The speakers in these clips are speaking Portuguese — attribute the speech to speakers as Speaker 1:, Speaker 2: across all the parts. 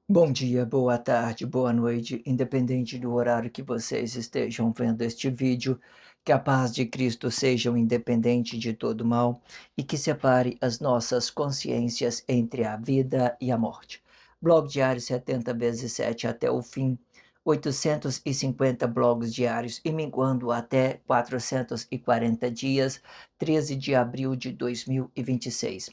Speaker 1: Bom dia, boa tarde, boa noite, independente do horário que vocês estejam vendo este vídeo, que a paz de Cristo seja independente de todo mal e que separe as nossas consciências entre a vida e a morte. Blog diário 70 vezes 7 até o fim, 850 blogs diários e minguando até 440 dias, 13 de abril de 2026.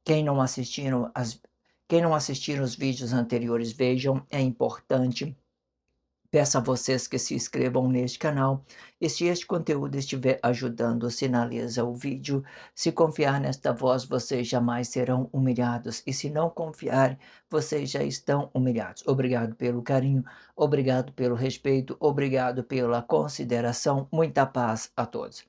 Speaker 1: Quem não assistiram as quem não assistiram os vídeos anteriores, vejam, é importante. Peço a vocês que se inscrevam neste canal e se este conteúdo estiver ajudando, sinaliza o vídeo. Se confiar nesta voz, vocês jamais serão humilhados e se não confiar, vocês já estão humilhados. Obrigado pelo carinho, obrigado pelo respeito, obrigado pela consideração. Muita paz a todos.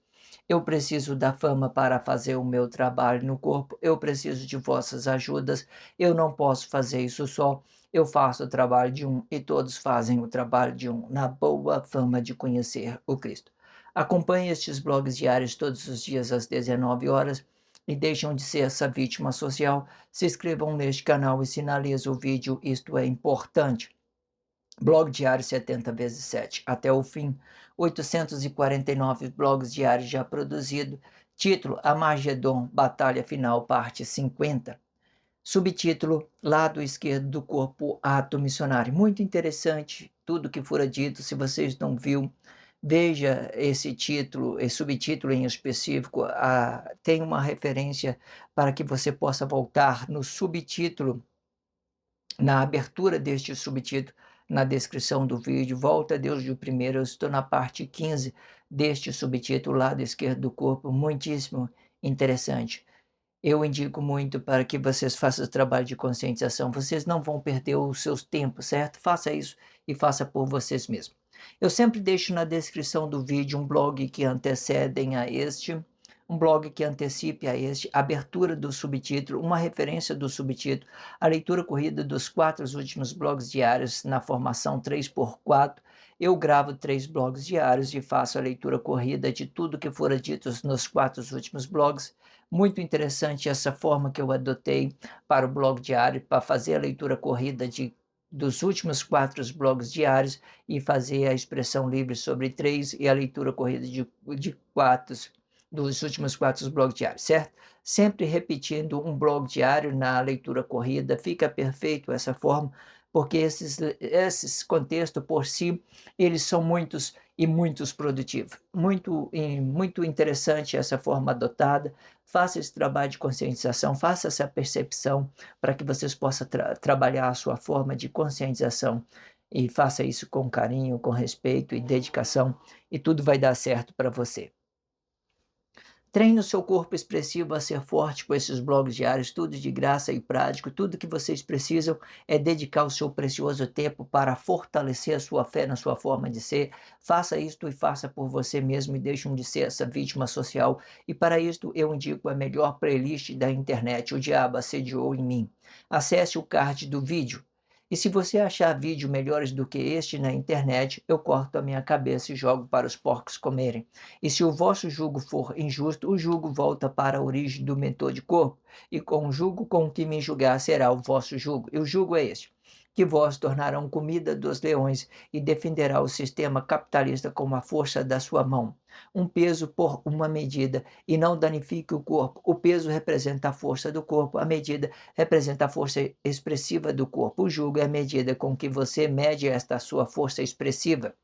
Speaker 1: Eu preciso da fama para fazer o meu trabalho no corpo, eu preciso de vossas ajudas, eu não posso fazer isso só, eu faço o trabalho de um e todos fazem o trabalho de um, na boa fama de conhecer o Cristo. Acompanhe estes blogs diários todos os dias às 19 horas e deixem de ser essa vítima social. Se inscrevam neste canal e sinalizem o vídeo, isto é importante. Blog diário 70 vezes 7 até o fim, 849 blogs diários já produzido. Título: Amagedon, Batalha Final, parte 50. Subtítulo: Lado esquerdo do corpo, ato missionário. Muito interessante tudo que fora dito. Se vocês não viu, veja esse título, esse subtítulo em específico. Tem uma referência para que você possa voltar no subtítulo, na abertura deste subtítulo, na descrição do vídeo. Volta a Deus de primeiro, eu estou na parte 15 deste subtítulo, lado esquerdo do corpo, muitíssimo interessante. Eu indico muito para que vocês façam o trabalho de conscientização, vocês não vão perder os seus tempos, certo? Faça isso e faça por vocês mesmos. Eu sempre deixo na descrição do vídeo um blog que antecedem a este, um blog que antecipe a este, abertura do subtítulo, uma referência do subtítulo, a leitura corrida dos 4 últimos blogs diários na formação 3x4. Eu gravo 3 blogs diários e faço a leitura corrida de tudo que fora dito nos 4 últimos blogs. Muito interessante essa forma que eu adotei para o blog diário, para fazer a leitura corrida dos últimos 4 blogs diários e fazer a expressão livre sobre 3 e a leitura corrida de 4 dos últimos 4 blogs diários, certo? Sempre repetindo um blog diário na leitura corrida, fica perfeito essa forma, porque esses contextos por si, eles são muitos e muitos produtivos. Muito interessante essa forma adotada. Faça esse trabalho de conscientização, faça essa percepção para que vocês possam trabalhar a sua forma de conscientização e faça isso com carinho, com respeito e dedicação e tudo vai dar certo para você. Treine o seu corpo expressivo a ser forte com esses blogs diários, tudo de graça e prático. Tudo que vocês precisam é dedicar o seu precioso tempo para fortalecer a sua fé na sua forma de ser. Faça isto e faça por você mesmo e deixem de ser essa vítima social. E para isto eu indico a melhor playlist da internet, O Diabo Assediou em Mim. Acesse o card do vídeo. E se você achar vídeos melhores do que este na internet, eu corto a minha cabeça e jogo para os porcos comerem. E se o vosso jugo for injusto, o jugo volta para a origem do mentor de corpo, e com o jugo com que me julgar será o vosso jugo. E o jugo é este: que vós tornarão comida dos leões e defenderá o sistema capitalista com a força da sua mão. Um peso por uma medida, e não danifique o corpo. O peso representa a força do corpo, a medida representa a força expressiva do corpo. O jugo é a medida com que você mede esta sua força expressiva.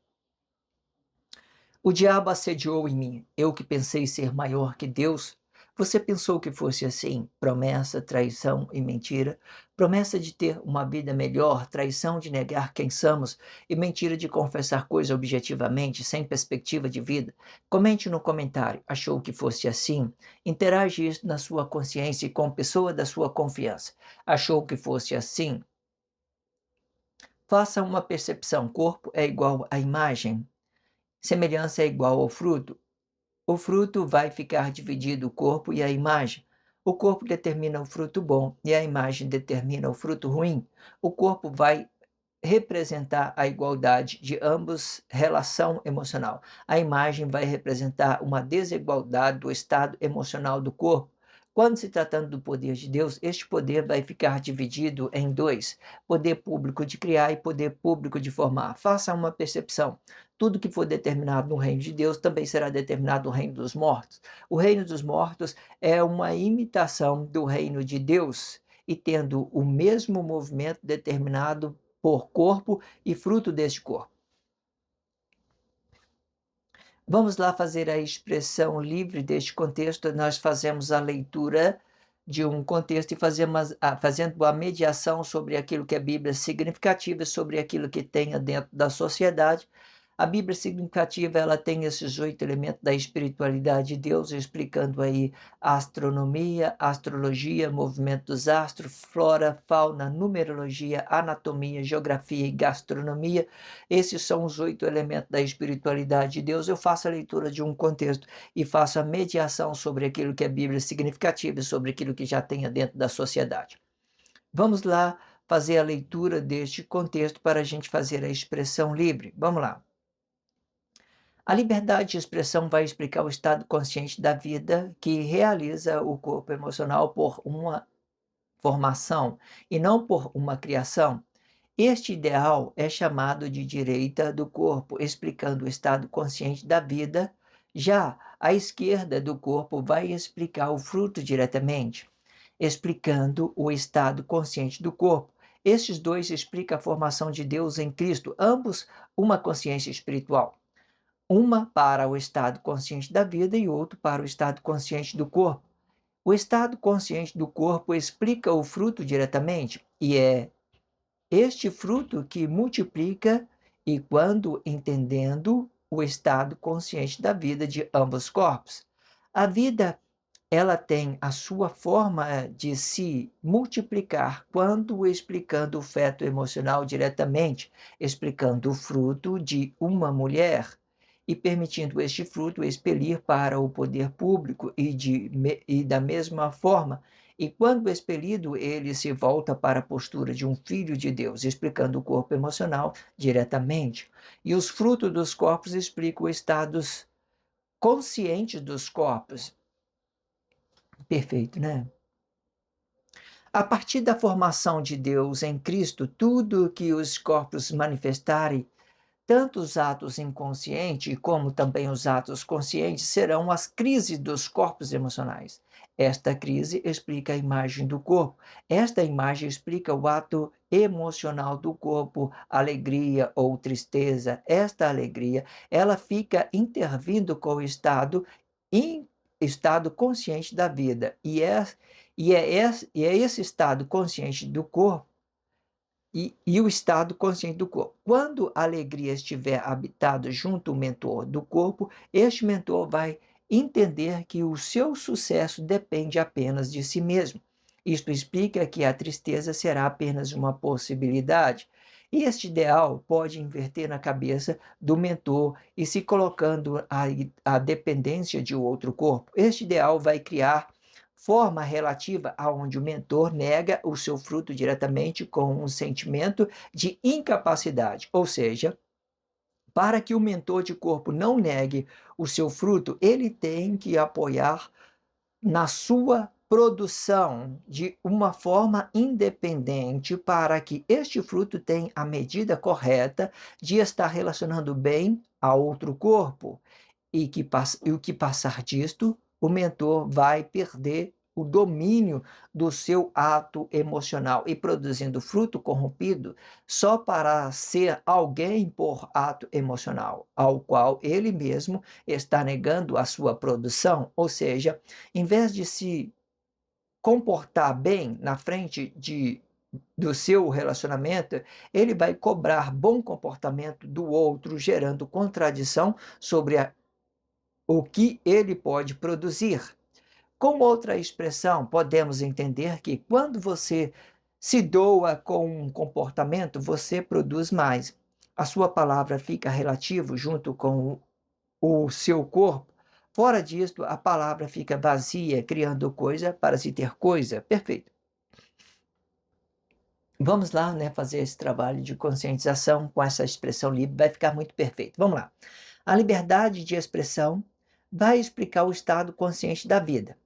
Speaker 1: O diabo assediou em mim, eu que pensei ser maior que Deus. Você pensou que fosse assim? Promessa, traição e mentira. Promessa de ter uma vida melhor, traição de negar quem somos e mentira de confessar coisa objetivamente, sem perspectiva de vida. Comente no comentário, achou que fosse assim? Interage isso na sua consciência e com pessoa da sua confiança. Achou que fosse assim? Faça uma percepção, corpo é igual à imagem. Semelhança é igual ao fruto. O fruto vai ficar dividido o corpo e a imagem. O corpo determina o fruto bom e a imagem determina o fruto ruim. O corpo vai representar a igualdade de ambos, relação emocional. A imagem vai representar uma desigualdade do estado emocional do corpo. Quando se tratando do poder de Deus, este poder vai ficar dividido em dois: poder público de criar e poder público de formar. Faça uma percepção. Tudo que for determinado no reino de Deus também será determinado no reino dos mortos. O reino dos mortos é uma imitação do reino de Deus e tendo o mesmo movimento determinado por corpo e fruto deste corpo. Vamos lá fazer a expressão livre deste contexto. Nós fazemos a leitura de um contexto e fazendo a mediação sobre aquilo que a Bíblia é significativa, sobre aquilo que tenha dentro da sociedade. A Bíblia significativa, ela tem esses 8 elementos da espiritualidade de Deus, explicando aí a astronomia, astrologia, movimento dos astros, flora, fauna, numerologia, anatomia, geografia e gastronomia. Esses são os 8 elementos da espiritualidade de Deus. Eu faço a leitura de um contexto e faço a mediação sobre aquilo que a Bíblia é significativa e sobre aquilo que já tenha dentro da sociedade. Vamos lá fazer a leitura deste contexto para a gente fazer a expressão livre. Vamos lá. A liberdade de expressão vai explicar o estado consciente da vida que realiza o corpo emocional por uma formação e não por uma criação. Este ideal é chamado de direita do corpo, explicando o estado consciente da vida. Já a esquerda do corpo vai explicar o fruto diretamente, explicando o estado consciente do corpo. Estes dois explicam a formação de Deus em Cristo, ambos uma consciência espiritual. Uma para o estado consciente da vida e outro para o estado consciente do corpo. O estado consciente do corpo explica o fruto diretamente, e é este fruto que multiplica e quando entendendo o estado consciente da vida de ambos os corpos. A vida, ela tem a sua forma de se multiplicar quando explicando o feto emocional diretamente, explicando o fruto de uma mulher e permitindo este fruto expelir para o poder público e da mesma forma, e quando expelido, ele se volta para a postura de um filho de Deus, explicando o corpo emocional diretamente. E os frutos dos corpos explicam os estados conscientes dos corpos. Perfeito, né? A partir da formação de Deus em Cristo, tudo que os corpos manifestarem, tanto os atos inconscientes como também os atos conscientes, serão as crises dos corpos emocionais. Esta crise explica a imagem do corpo. Esta imagem explica o ato emocional do corpo, alegria ou tristeza. Esta alegria, ela fica intervindo com o estado consciente da vida. E é esse estado consciente do corpo e o estado consciente do corpo. Quando a alegria estiver habitado junto ao mentor do corpo, este mentor vai entender que o seu sucesso depende apenas de si mesmo. Isto explica que a tristeza será apenas uma possibilidade. E este ideal pode inverter na cabeça do mentor e se colocando a dependência de outro corpo. Este ideal vai criar forma relativa aonde o mentor nega o seu fruto diretamente com um sentimento de incapacidade, ou seja, para que o mentor de corpo não negue o seu fruto, ele tem que apoiar na sua produção de uma forma independente para que este fruto tenha a medida correta de estar relacionando bem a outro corpo e o que passar disto, o mentor vai perder o domínio do seu ato emocional e produzindo fruto corrompido só para ser alguém por ato emocional, ao qual ele mesmo está negando a sua produção. Ou seja, em vez de se comportar bem na frente do seu relacionamento, ele vai cobrar bom comportamento do outro, gerando contradição sobre o que ele pode produzir. Com outra expressão, podemos entender que quando você se doa com um comportamento, você produz mais. A sua palavra fica relativo junto com o seu corpo. Fora disto, a palavra fica vazia, criando coisa para se ter coisa. Perfeito. Vamos lá, né, fazer esse trabalho de conscientização com essa expressão livre, vai ficar muito perfeito. Vamos lá. A liberdade de expressão vai explicar o estado consciente da vida.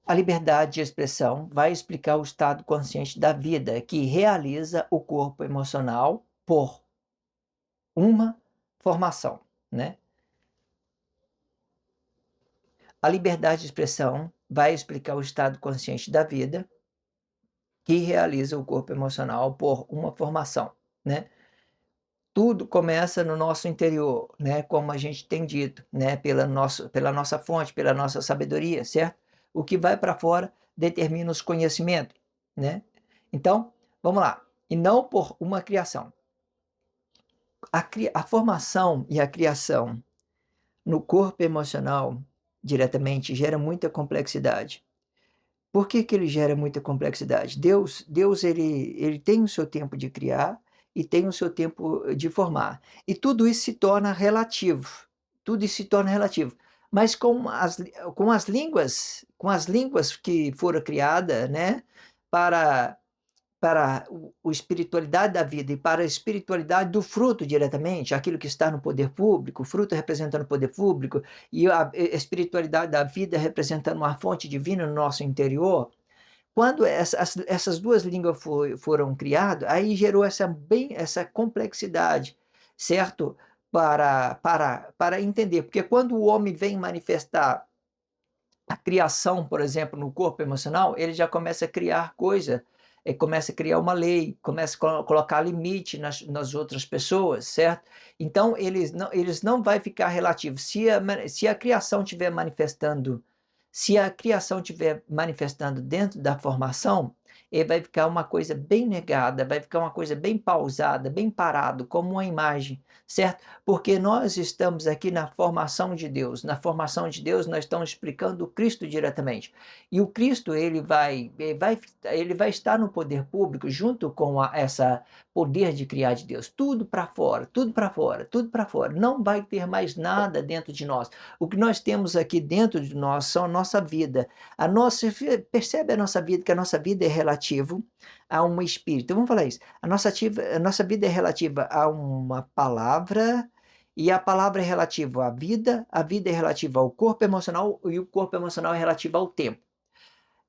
Speaker 1: A liberdade de expressão vai explicar o estado consciente da vida que realiza o corpo emocional por uma formação, né? A liberdade de expressão vai explicar o estado consciente da vida que realiza o corpo emocional por uma formação, né? Tudo começa no nosso interior, né, como a gente tem dito, né, pela nossa fonte, pela nossa sabedoria, certo? O que vai para fora determina os conhecimentos, né? Então, vamos lá. E não por uma criação. A formação e a criação no corpo emocional diretamente gera muita complexidade. Por que que ele gera muita complexidade? Deus ele tem o seu tempo de criar e tem o seu tempo de formar. E tudo isso se torna relativo. Tudo isso se torna relativo. Mas com as línguas que foram criadas, né, para para a espiritualidade da vida e para a espiritualidade do fruto diretamente, aquilo que está no poder público, o fruto representando o poder público e a espiritualidade da vida representando uma fonte divina no nosso interior, quando essas duas línguas foram criadas, aí gerou essa complexidade, certo? Para entender, porque quando o homem vem manifestar a criação, por exemplo, no corpo emocional, ele já começa a criar coisa, começa a criar uma lei, começa a colocar limite nas outras pessoas, certo? Então, eles não vai ficar relativo. Se a criação estiver manifestando, se a criação estiver manifestando dentro da formação, ele vai ficar uma coisa bem negada, vai ficar uma coisa bem pausada, bem parado, como uma imagem, certo? Porque nós estamos aqui na formação de Deus. Na formação de Deus, nós estamos explicando o Cristo diretamente. E o Cristo, ele vai estar no poder público junto com essa poder de criar de Deus. Tudo para fora, tudo para fora, tudo para fora. Não vai ter mais nada dentro de nós. O que nós temos aqui dentro de nós são a nossa vida. Percebe a nossa vida, que a nossa vida é relativo a um espírito. Vamos falar isso. A nossa vida é relativa a uma palavra, e a palavra é relativa à vida, a vida é relativa ao corpo emocional, e o corpo emocional é relativo ao tempo.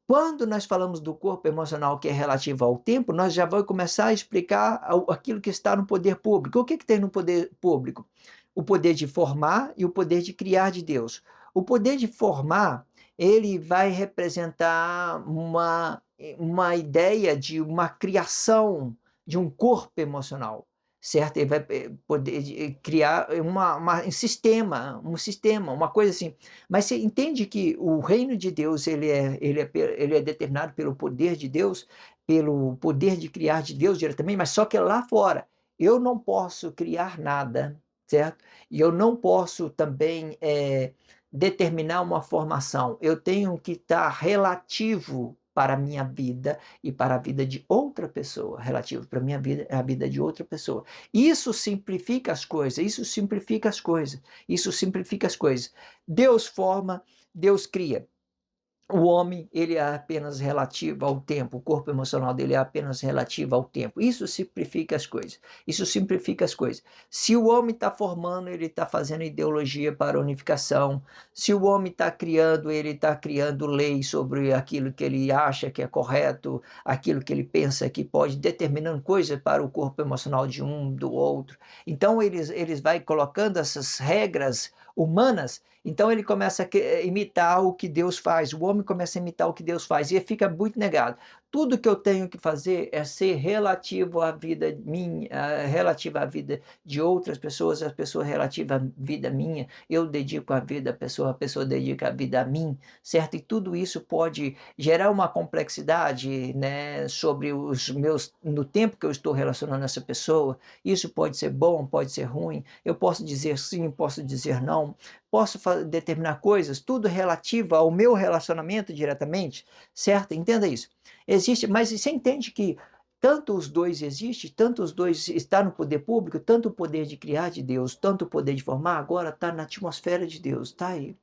Speaker 1: Quando nós falamos do corpo emocional que é relativo ao tempo, nós já vamos começar a explicar aquilo que está no poder público. O que tem no poder público? O poder de formar e o poder de criar de Deus. O poder de formar, ele vai representar uma ideia de uma criação de um corpo emocional, certo? Ele vai poder criar um sistema, uma coisa assim. Mas você entende que o reino de Deus ele é determinado pelo poder de Deus, pelo poder de criar de Deus diretamente, mas só que lá fora eu não posso criar nada, certo? E eu não posso também determinar uma formação. Eu tenho que estar relativo para a minha vida e para a vida de outra pessoa. Relativo para a minha vida é a vida de outra pessoa. Isso simplifica as coisas, isso simplifica as coisas, isso simplifica as coisas. Deus forma, Deus cria. O homem, ele é apenas relativo ao tempo, o corpo emocional dele é apenas relativo ao tempo. Isso simplifica as coisas. Isso simplifica as coisas. Se o homem está formando, ele está fazendo ideologia para unificação. Se o homem está criando, ele está criando leis sobre aquilo que ele acha que é correto, aquilo que ele pensa que pode, determinando coisas para o corpo emocional de um, do outro. Então, eles vai colocando essas regras humanas. Então ele começa a imitar o que Deus faz, o homem começa a imitar o que Deus faz, e ele fica muito negado. Tudo que eu tenho que fazer é ser relativo à vida minha, relativo à vida de outras pessoas, as pessoas relativa à vida minha, eu dedico a vida à pessoa, a pessoa dedica a vida a mim, certo? E tudo isso pode gerar uma complexidade, né, sobre no tempo que eu estou relacionando essa pessoa. Isso pode ser bom, pode ser ruim, eu posso dizer sim, posso dizer não, posso determinar coisas, tudo relativo ao meu relacionamento diretamente, certo? Entenda isso. Existe, mas você entende que tanto os dois existem, tanto os dois estão no poder público, tanto o poder de criar de Deus, tanto o poder de formar, agora está na atmosfera de Deus, está aí.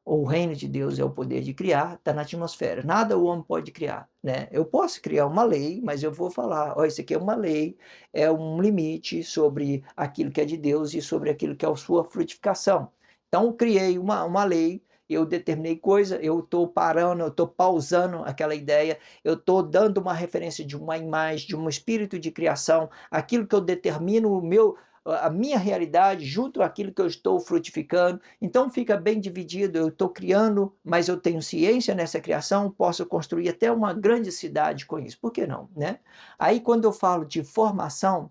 Speaker 1: O reino de Deus é o poder de criar, está na atmosfera. Nada o homem pode criar, né? Eu posso criar uma lei, mas eu vou falar, ó, isso aqui é uma lei, é um limite sobre aquilo que é de Deus e sobre aquilo que é a sua frutificação. Então, criei uma lei eu determinei coisa, eu estou parando, eu estou pausando aquela ideia, eu estou dando uma referência de uma imagem, de um espírito de criação, aquilo que eu determino a minha realidade junto àquilo que eu estou frutificando. Então fica bem dividido, eu estou criando, mas eu tenho ciência nessa criação, posso construir até uma grande cidade com isso. Por que não, né? Aí quando eu falo de formação,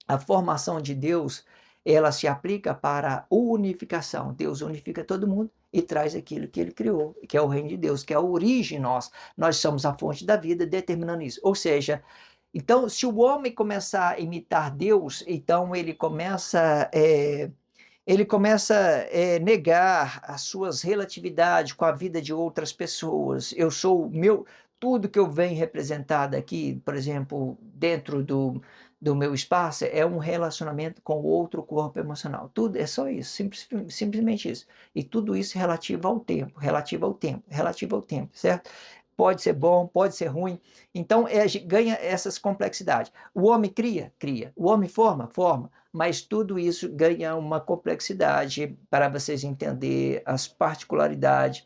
Speaker 1: a formação de Deus, ela se aplica para a unificação. Deus unifica todo mundo e traz aquilo que ele criou, que é o reino de Deus, que é a origem nossa. Nós somos a fonte da vida, determinando isso. Ou seja, então, se o homem começar a imitar Deus, então ele começa a negar as suas relatividades com a vida de outras pessoas. Eu sou o meu, tudo que eu venho representado aqui, por exemplo, dentro do meu espaço, é um relacionamento com outro corpo emocional. Tudo é só isso, simplesmente isso. E tudo isso relativo ao tempo, relativo ao tempo, relativo ao tempo, certo? Pode ser bom, pode ser ruim. Então, ganha essas complexidades. O homem cria, cria. O homem forma, forma. Mas tudo isso ganha uma complexidade para vocês entenderem as particularidades.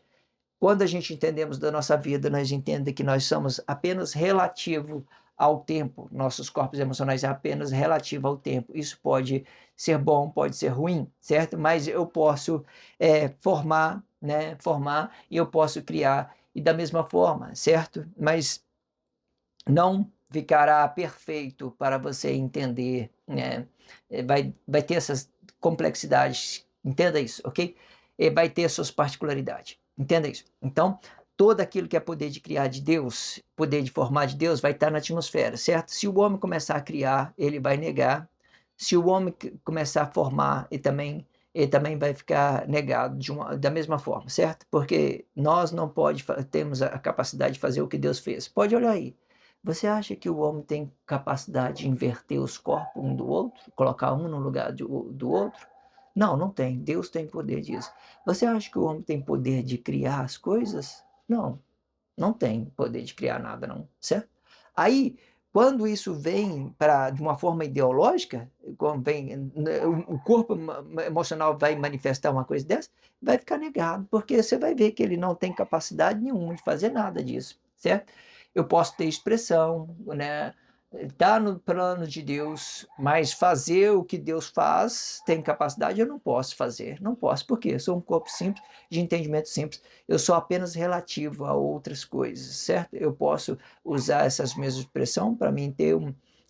Speaker 1: Quando a gente entendemos da nossa vida, nós entendemos que nós somos apenas relativo ao tempo. Nossos corpos emocionais é apenas relativo ao tempo. Isso pode ser bom, pode ser ruim, certo? Mas eu posso formar, né? Formar e eu posso criar e da mesma forma, certo? Mas não ficará perfeito para você entender, né? Vai ter essas complexidades, entenda isso, ok? E vai ter suas particularidades, entenda isso. Então, todo aquilo que é poder de criar de Deus, poder de formar de Deus, vai estar na atmosfera, certo? Se o homem começar a criar, ele vai negar. Se o homem começar a formar, ele também vai ficar negado da mesma forma, certo? Porque nós não temos a capacidade de fazer o que Deus fez. Pode olhar aí. Você acha que o homem tem capacidade de inverter os corpos um do outro? Colocar um no lugar do outro? Não, não tem. Deus tem poder disso. Você acha que o homem tem poder de criar as coisas? Não, não tem poder de criar nada, não, certo? Aí, quando isso vem de uma forma ideológica, quando vem, o corpo emocional vai manifestar uma coisa dessa, vai ficar negado, porque você vai ver que ele não tem capacidade nenhuma de fazer nada disso, certo? Eu posso ter expressão, né? Está no plano de Deus, mas fazer o que Deus faz, tem capacidade, eu não posso fazer. Não posso, por quê? Eu sou um corpo simples, de entendimento simples. Eu sou apenas relativo a outras coisas, certo? Eu posso usar essas mesmas expressões para mim ter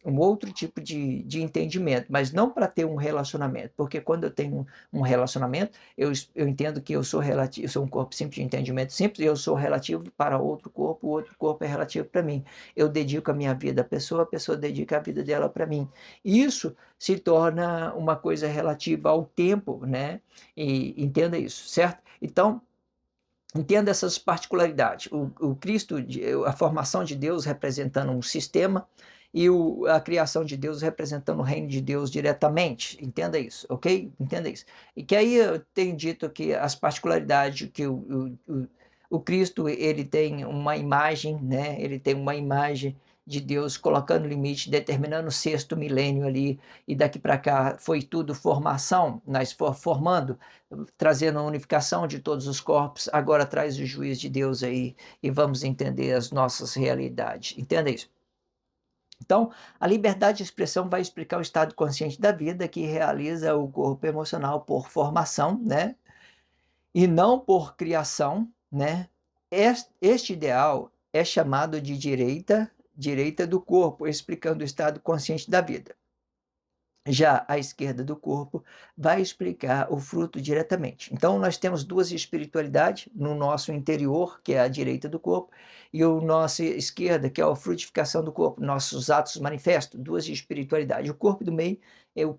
Speaker 1: um outro tipo de entendimento, mas não para ter um relacionamento, porque quando eu tenho um relacionamento, eu entendo que eu sou relativo, eu sou um corpo simples de entendimento simples, e eu sou relativo para outro corpo, o outro corpo é relativo para mim. Eu dedico a minha vida à pessoa, a pessoa dedica a vida dela para mim. Isso se torna uma coisa relativa ao tempo, né? E entenda isso, certo? Então, entenda essas particularidades. O Cristo, a formação de Deus representando um sistema e a criação de Deus representando o reino de Deus diretamente. Entenda isso, ok? Entenda isso. E que aí eu tenho dito que as particularidades que o Cristo, ele tem uma imagem, né? Ele tem uma imagem de Deus colocando limite, determinando o sexto milênio ali, e daqui para cá foi tudo formação, nós formando, trazendo a unificação de todos os corpos, agora traz o juiz de Deus aí, e vamos entender as nossas realidades. Entenda isso. Então, a liberdade de expressão vai explicar o estado consciente da vida que realiza o corpo emocional por formação, né? E não por criação, né? Este ideal é chamado de direita do corpo, explicando o estado consciente da vida. Já a esquerda do corpo vai explicar o fruto diretamente. Então, nós temos duas espiritualidades no nosso interior, que é a direita do corpo, e a nossa esquerda, que é a frutificação do corpo, nossos atos manifestos, duas espiritualidades. O corpo do meio, o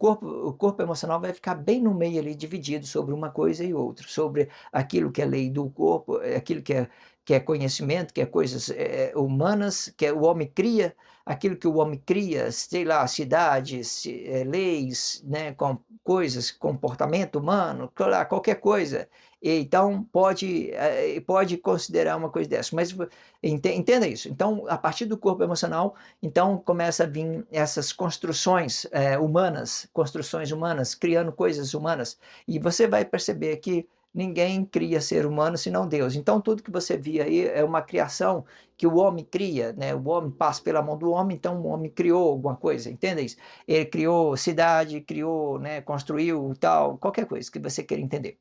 Speaker 1: corpo emocional vai ficar bem no meio ali, dividido sobre uma coisa e outra, sobre aquilo que é lei do corpo, aquilo que é conhecimento, que é coisas humanas, que o homem cria, aquilo que o homem cria, sei lá, cidades, leis, né, com coisas, comportamento humano, qualquer coisa. Então, pode considerar uma coisa dessa, mas entenda isso. Então, a partir do corpo emocional, então começa a vir essas construções humanas, criando coisas humanas, e você vai perceber que Ninguém cria ser humano senão Deus. Então tudo que você vê aí é uma criação que o homem cria, né? O homem passa pela mão do homem, então o homem criou alguma coisa, entende isso? Ele criou cidade, criou, né, construiu tal, qualquer coisa que você queira entender.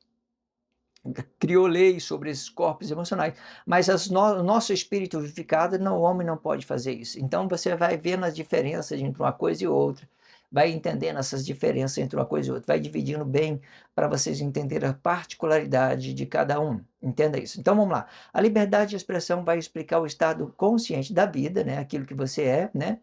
Speaker 1: Criou leis sobre esses corpos emocionais, mas o nosso espírito vivificado, não, o homem não pode fazer isso. Então você vai vendo as diferenças entre uma coisa e outra, vai entendendo essas diferenças entre uma coisa e outra, vai dividindo bem para vocês entenderem a particularidade de cada um. Entenda isso. Então vamos lá. A liberdade de expressão vai explicar o estado consciente da vida, né? Aquilo que você é, né?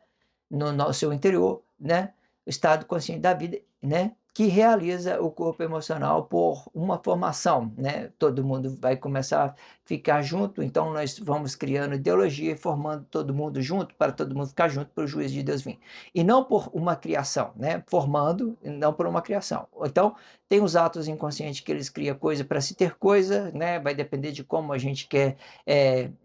Speaker 1: No seu interior, né? O estado consciente da vida, né? Que realiza o corpo emocional por uma formação, né? Todo mundo vai começar a ficar junto, então nós vamos criando ideologia e formando todo mundo junto, para todo mundo ficar junto para o juízo de Deus vir. E não por uma criação, né? Formando, não por uma criação. Então, tem os atos inconscientes que eles criam coisa para se ter coisa, né? Vai depender de como a gente quer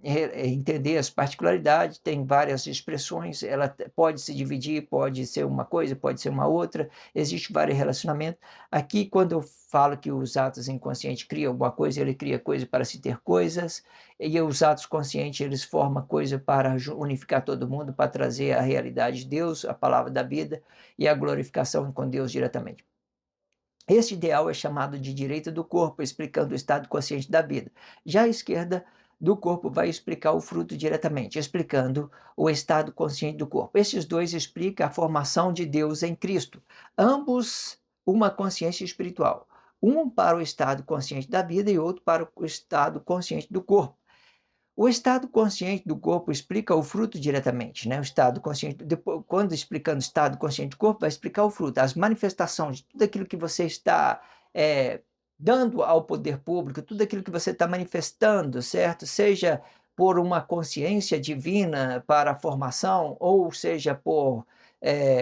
Speaker 1: entender as particularidades, tem várias expressões, ela pode se dividir, pode ser uma coisa, pode ser uma outra, existe vários relacionamentos. Aqui, quando eu falo que os atos inconscientes criam alguma coisa, ele cria coisa para se ter coisas, e os atos conscientes, eles formam coisa para unificar todo mundo, para trazer a realidade de Deus, a palavra da vida e a glorificação com Deus diretamente. Este ideal é chamado de direita do corpo, explicando o estado consciente da vida. Já a esquerda do corpo vai explicar o fruto diretamente, explicando o estado consciente do corpo. Estes dois explicam a formação de Deus em Cristo, ambos uma consciência espiritual. Um para o estado consciente da vida e outro para o estado consciente do corpo. O estado consciente do corpo explica o fruto diretamente, né? O estado consciente, depois, quando explicando o estado consciente do corpo, vai explicar o fruto, as manifestações de tudo aquilo que você está dando ao poder público, tudo aquilo que você está manifestando, certo? Seja por uma consciência divina para a formação, ou seja por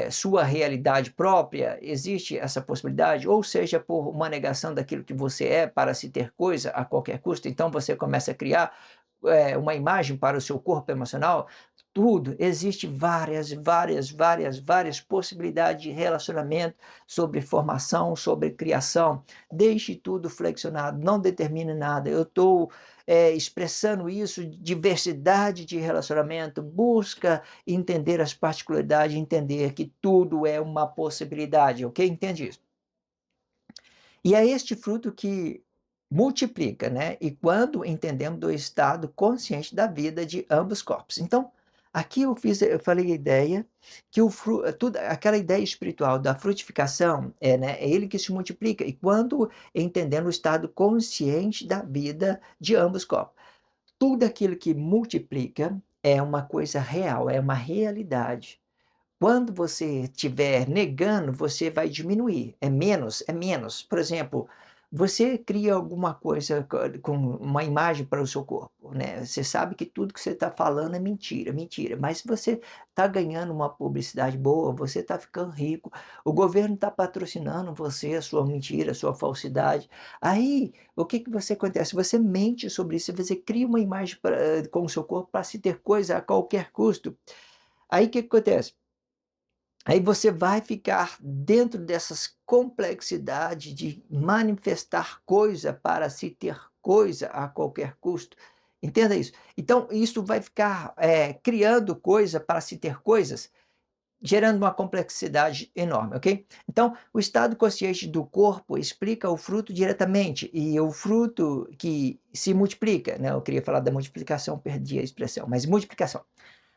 Speaker 1: sua realidade própria, existe essa possibilidade, ou seja por uma negação daquilo que você é para se ter coisa a qualquer custo, então você começa a criar uma imagem para o seu corpo emocional, tudo, existe várias possibilidades de relacionamento sobre formação, sobre criação. Deixe tudo flexionado, não determine nada. Eu estou expressando isso, diversidade de relacionamento, busca entender as particularidades, entender que tudo é uma possibilidade, ok? Entende isso? E é este fruto que multiplica, né? E quando entendemos do estado consciente da vida de ambos corpos. Então, aqui eu falei a ideia que aquela ideia espiritual da frutificação né, é ele que se multiplica. E quando entendendo o estado consciente da vida de ambos corpos, tudo aquilo que multiplica é uma coisa real, é uma realidade. Quando você estiver negando, você vai diminuir, é menos, é menos. Por exemplo, você cria alguma coisa com uma imagem para o seu corpo, né? Você sabe que tudo que você está falando é mentira, mentira. Mas se você está ganhando uma publicidade boa, você está ficando rico, o governo está patrocinando você, a sua mentira, a sua falsidade. Aí, o que você acontece? Você mente sobre isso, você cria uma imagem com o seu corpo para se ter coisa a qualquer custo. Aí, o que acontece? Aí você vai ficar dentro dessas complexidades de manifestar coisa para se ter coisa a qualquer custo. Entenda isso. Então, isso vai ficar criando coisa para se ter coisas, gerando uma complexidade enorme, ok? Então, o estado consciente do corpo explica o fruto diretamente, e o fruto que se multiplica, né? Eu queria falar da multiplicação, perdi a expressão, mas multiplicação.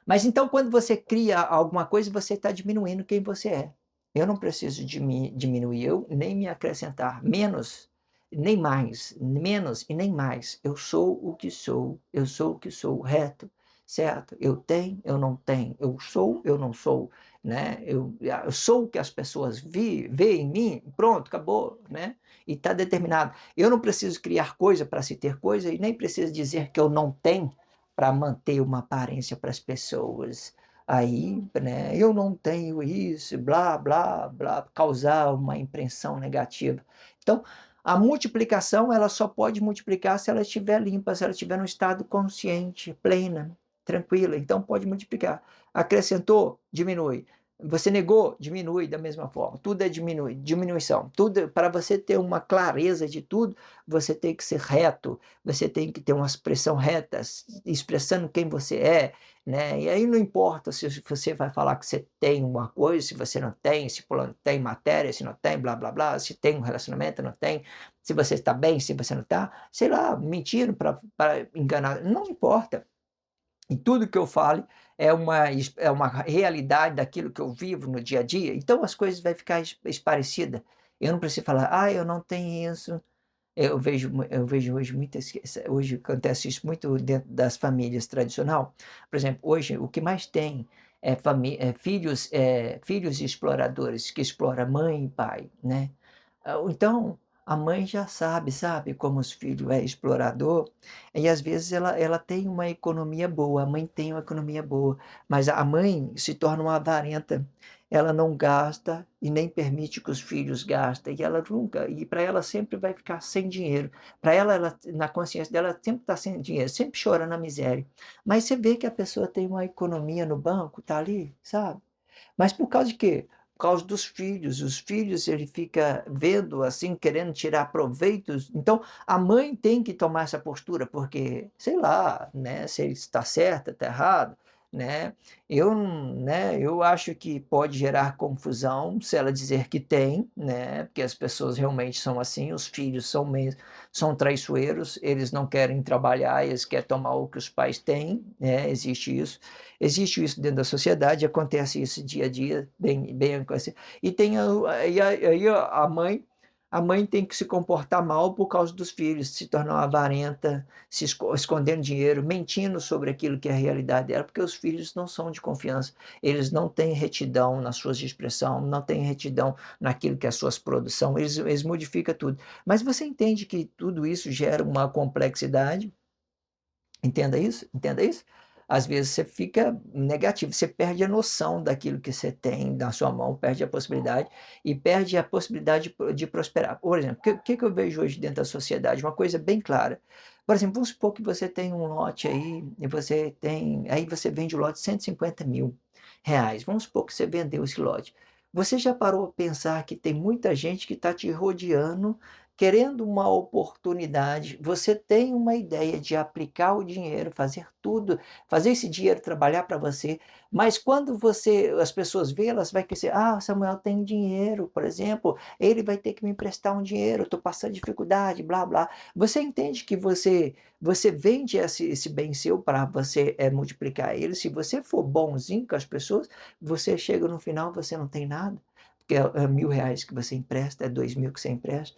Speaker 1: Mas então, quando você cria alguma coisa, você está diminuindo quem você é. Eu não preciso de me diminuir, eu nem me acrescentar, menos, nem mais, menos e nem mais. Eu sou o que sou, reto, certo? Eu tenho, eu não tenho, eu não sou, né? Eu sou o que as pessoas veem em mim, pronto, acabou, né? E está determinado. Eu não preciso criar coisa para se ter coisa e nem preciso dizer que eu não tenho, para manter uma aparência para as pessoas. Aí, né, eu não tenho isso, blá, blá, blá, causar uma impressão negativa. Então, a multiplicação, ela só pode multiplicar se ela estiver limpa, se ela estiver no estado consciente, plena, tranquila. Então, pode multiplicar. Acrescentou, diminui. Você negou, diminui da mesma forma. Tudo é diminuição. Tudo, para você ter uma clareza de tudo, você tem que ser reto, você tem que ter uma expressão reta, expressando quem você é, né? E aí não importa se você vai falar que você tem uma coisa, se você não tem, se fulano tem matéria, se não tem, blá blá blá, se tem um relacionamento, não tem, se você está bem, se você não está, sei lá, mentindo para enganar, não importa. E tudo que eu falo é uma realidade daquilo que eu vivo no dia a dia, então as coisas vai ficar parecida. Eu não preciso falar: "Ah, eu não tenho isso". Eu vejo hoje muitas hoje acontece isso muito dentro das famílias tradicional. Por exemplo, hoje o que mais tem filhos exploradores que exploram mãe e pai, né. Então, a mãe já sabe como os filhos é explorador, e às vezes ela tem uma economia boa, a mãe tem uma economia boa, mas a mãe se torna uma avarenta, ela não gasta e nem permite que os filhos gastem, e para ela sempre vai ficar sem dinheiro. Para ela na consciência dela, ela sempre está sem dinheiro, sempre chorando a miséria. Mas você vê que a pessoa tem uma economia no banco, tá ali, sabe? Mas por causa de quê? Por causa dos filhos. Os filhos ele fica vendo, assim, querendo tirar proveitos. Então, a mãe tem que tomar essa postura, porque, sei lá, né, se ele está certo, está errado, né. Eu acho que pode gerar confusão se ela dizer que tem, né, porque as pessoas realmente são assim, os filhos são traiçoeiros, eles não querem trabalhar, eles querem tomar o que os pais têm, né, existe isso. Existe isso dentro da sociedade, acontece isso dia a dia, bem acontecido. E tem a mãe tem que se comportar mal por causa dos filhos, se tornar uma avarenta, escondendo dinheiro, mentindo sobre aquilo que é a realidade dela, porque os filhos não são de confiança, eles não têm retidão nas suas expressão, não têm retidão naquilo que é as suas produção, eles modificam tudo. Mas você entende que tudo isso gera uma complexidade. Entenda isso, entenda isso. Às vezes você fica negativo, você perde a noção daquilo que você tem na sua mão, perde a possibilidade e perde a possibilidade de prosperar. Por exemplo, o que eu vejo hoje dentro da sociedade? Uma coisa bem clara. Por exemplo, vamos supor que você tem um lote aí e aí você vende o lote R$ 150.000. Vamos supor que você vendeu esse lote. Você já parou para pensar que tem muita gente que está te rodeando querendo uma oportunidade, você tem uma ideia de aplicar o dinheiro, fazer tudo, fazer esse dinheiro trabalhar para você, mas quando as pessoas vê, elas vai dizer: "Ah, Samuel tem dinheiro, por exemplo, ele vai ter que me emprestar um dinheiro, eu estou passando dificuldade, blá blá". Você entende que você vende esse bem seu para você, multiplicar ele, se você for bonzinho com as pessoas, você chega no final, você não tem nada, porque é R$ 1.000 que você empresta, é 2.000 que você empresta.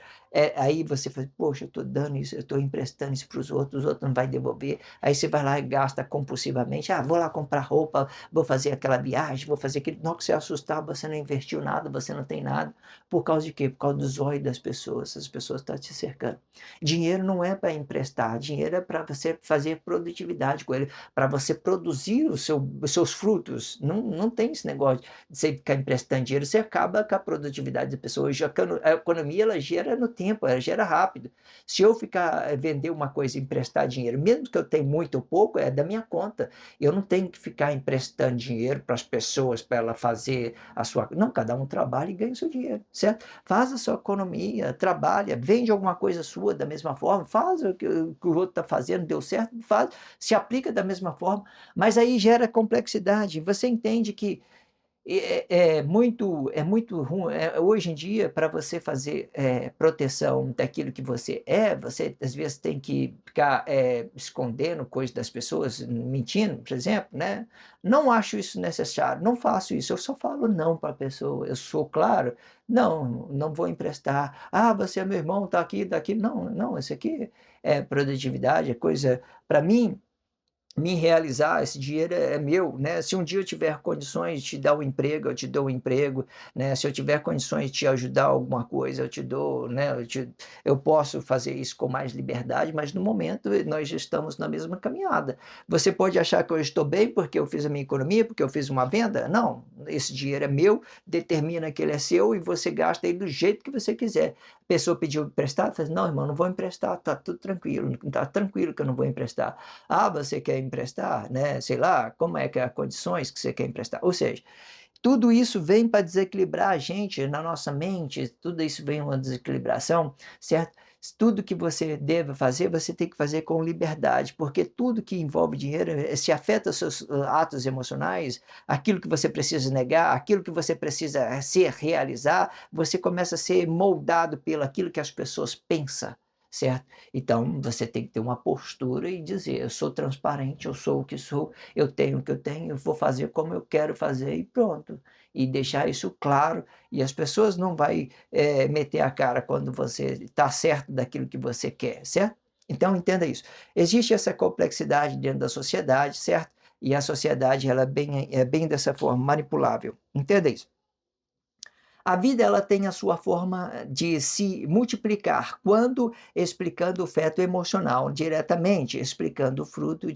Speaker 1: Aí você fala: "Poxa, eu estou dando isso, eu estou emprestando isso para os outros não vai devolver". Aí você vai lá e gasta compulsivamente: "Ah, vou lá comprar roupa, vou fazer aquela viagem, vou fazer aquilo". Na hora que você assustar, você não investiu nada, você não tem nada. Por causa de quê? Por causa dos olhos das pessoas, as pessoas estão te cercando. Dinheiro não é para emprestar, dinheiro é para você fazer produtividade com ele, para você produzir os seus frutos. Não tem esse negócio de você ficar emprestando dinheiro, você acaba com a produtividade da pessoa. Hoje a economia ela gera no tempo, ela gera rápido. Se eu ficar vender uma coisa e emprestar dinheiro, mesmo que eu tenha muito ou pouco, é da minha conta. Eu não tenho que ficar emprestando dinheiro para as pessoas, para ela fazer a sua. Não, cada um trabalha e ganha o seu dinheiro, certo? Faz a sua economia, trabalha, vende alguma coisa sua da mesma forma, faz o que o outro está fazendo, deu certo, faz, se aplica da mesma forma, mas aí gera complexidade. Você entende que é muito ruim, hoje em dia, para você fazer, proteção daquilo que você é, você às vezes tem que ficar, escondendo coisas das pessoas, mentindo, por exemplo, né. Não acho isso necessário, não faço isso, eu só falo não para a pessoa, eu sou claro: "Não, não vou emprestar". "Ah, você é meu irmão, está aqui, está aqui". Não, não, isso aqui é produtividade, é coisa para mim me realizar, esse dinheiro é meu, né. Se um dia eu tiver condições de te dar um emprego, eu te dou um emprego, né. Se eu tiver condições de te ajudar alguma coisa, eu te dou, né, eu posso fazer isso com mais liberdade, mas no momento nós já estamos na mesma caminhada. Você pode achar que eu estou bem porque eu fiz a minha economia, porque eu fiz uma venda? Não, esse dinheiro é meu, determina que ele é seu e você gasta ele do jeito que você quiser. A pessoa pediu emprestado, fala assim: "Não, irmão, não vou emprestar, tá tudo tranquilo, tá tranquilo que eu não vou emprestar". "Ah, você quer emprestar, né, sei lá, como é que é as condições que você quer emprestar?". Ou seja, Tudo isso vem para desequilibrar a gente na nossa mente, tudo isso vem uma desequilibração, certo? Tudo que você deve fazer, você tem que fazer com liberdade, porque tudo que envolve dinheiro, se afeta os seus atos emocionais, aquilo que você precisa negar, aquilo que você precisa ser, realizar, você começa a ser moldado pelo aquilo que as pessoas pensam, certo? Então, você tem que ter uma postura e dizer: eu sou transparente, eu sou o que sou, eu tenho o que eu tenho, eu vou fazer como eu quero fazer e pronto. E deixar isso claro, e as pessoas não vai meter a cara quando você está certo daquilo que você quer, certo? Então entenda isso. Existe essa complexidade dentro da sociedade, certo? E a sociedade ela é bem dessa forma, manipulável. Entenda isso. A vida ela tem a sua forma de se multiplicar quando explicando o feto emocional diretamente, explicando o fruto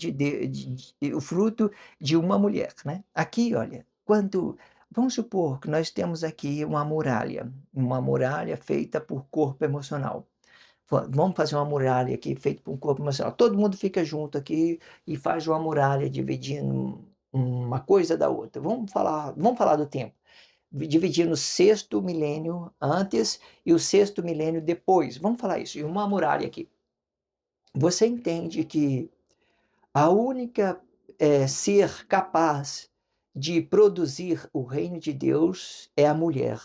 Speaker 1: o fruto de uma mulher, né. Aqui olha, quando vamos supor que nós temos aqui uma muralha feita por corpo emocional. Vamos fazer uma muralha aqui feita por um corpo emocional. Todo mundo fica junto aqui e faz uma muralha dividindo uma coisa da outra. Vamos falar do tempo dividindo o sexto milênio antes e o sexto milênio depois. Vamos falar isso, e uma muralha aqui. Você entende que a única ser capaz de produzir o reino de Deus é a mulher.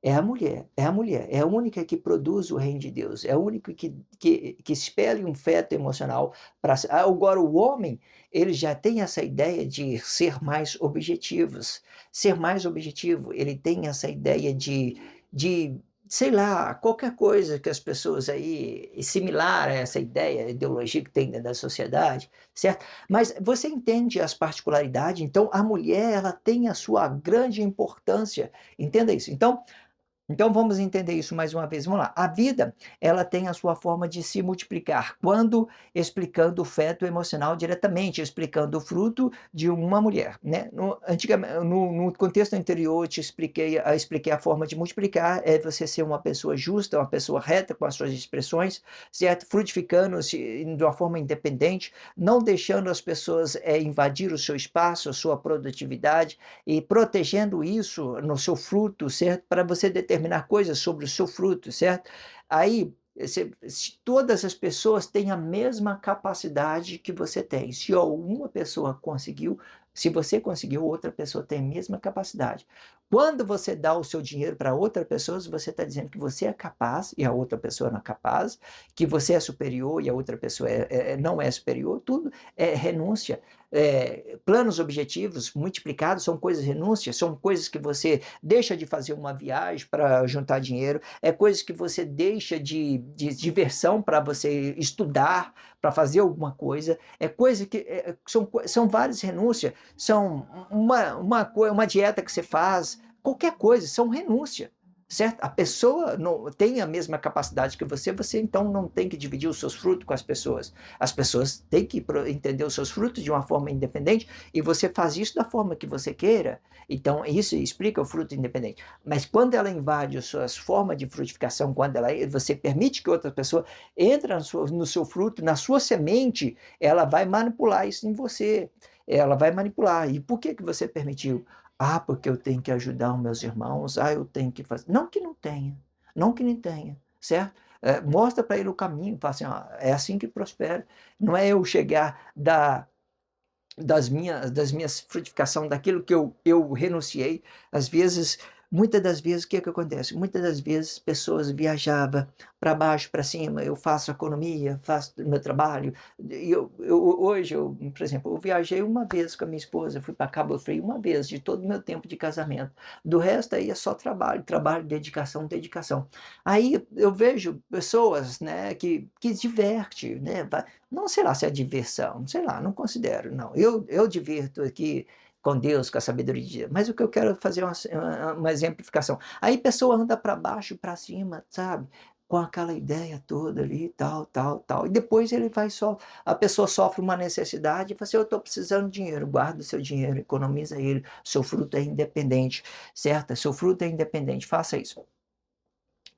Speaker 1: É a mulher, é a mulher, é a única que produz o reino de Deus, é a única que espelha um feto emocional para agora o homem, ele já tem essa ideia de ser mais objetivos, ser mais objetivo, ele tem essa ideia de sei lá, qualquer coisa que as pessoas aí similar a essa ideia, ideologia que tem dentro da sociedade, certo? Mas você entende as particularidades, então a mulher ela tem a sua grande importância, entenda isso. Então vamos entender isso mais uma vez, vamos lá. A vida, ela tem a sua forma de se multiplicar quando explicando o feto emocional diretamente, explicando o fruto de uma mulher, né. No contexto anterior eu te expliquei a forma de multiplicar, é você ser uma pessoa justa, uma pessoa reta com as suas expressões, certo? Frutificando-se de uma forma independente, não deixando as pessoas, invadir o seu espaço, a sua produtividade, e protegendo isso no seu fruto, certo? Para você determinar coisas sobre o seu fruto, certo? Aí, se todas as pessoas têm a mesma capacidade que você tem, se uma pessoa conseguiu, se você conseguiu, outra pessoa tem a mesma capacidade. Quando você dá o seu dinheiro para outra pessoa, você está dizendo que você é capaz e a outra pessoa não é capaz, que você é superior e a outra pessoa não é superior, tudo é renúncia. Planos objetivos multiplicados são coisas renúncias, são coisas que você deixa de fazer uma viagem para juntar dinheiro, é coisas que você deixa de diversão para você estudar, para fazer alguma coisa, é coisa que são várias renúncias, são uma dieta que você faz, qualquer coisa, são renúncia. Certo? A pessoa não tem a mesma capacidade que você então não tem que dividir os seus frutos com as pessoas. As pessoas têm que entender os seus frutos de uma forma independente e você faz isso da forma que você queira. Então, isso explica o fruto independente. Mas quando ela invade as suas formas de frutificação, quando você permite que outra pessoa entre no seu fruto, na sua semente, ela vai manipular isso em você. Ela vai manipular. E por que você permitiu? Ah, porque eu tenho que ajudar os meus irmãos. Ah, eu tenho que fazer. Não que não tenha. Não que não tenha. Certo? Mostra para ele o caminho, fala assim, ó, é assim que prospera. Não é eu chegar das minhas frutificação, daquilo que eu renunciei. Às vezes, muitas das vezes, o que que acontece? Muitas das vezes, pessoas viajava para baixo, para cima, eu faço economia, faço meu trabalho, e hoje, por exemplo, eu viajei uma vez com a minha esposa, fui para Cabo Frio uma vez, de todo o meu tempo de casamento. Do resto aí é só trabalho, trabalho, dedicação, dedicação. Aí eu vejo pessoas, né, que diverte, né, não sei lá se é diversão, sei lá, não considero, não. Eu divirto aqui com Deus, com a sabedoria de Deus, mas o que eu quero fazer é uma exemplificação. Aí a pessoa anda para baixo, para cima, sabe? Com aquela ideia toda ali, tal, tal, tal. E depois ele vai só, a pessoa sofre uma necessidade e fala assim, eu estou precisando de dinheiro, guarda o seu dinheiro, economiza ele, seu fruto é independente, certo? Seu fruto é independente, faça isso.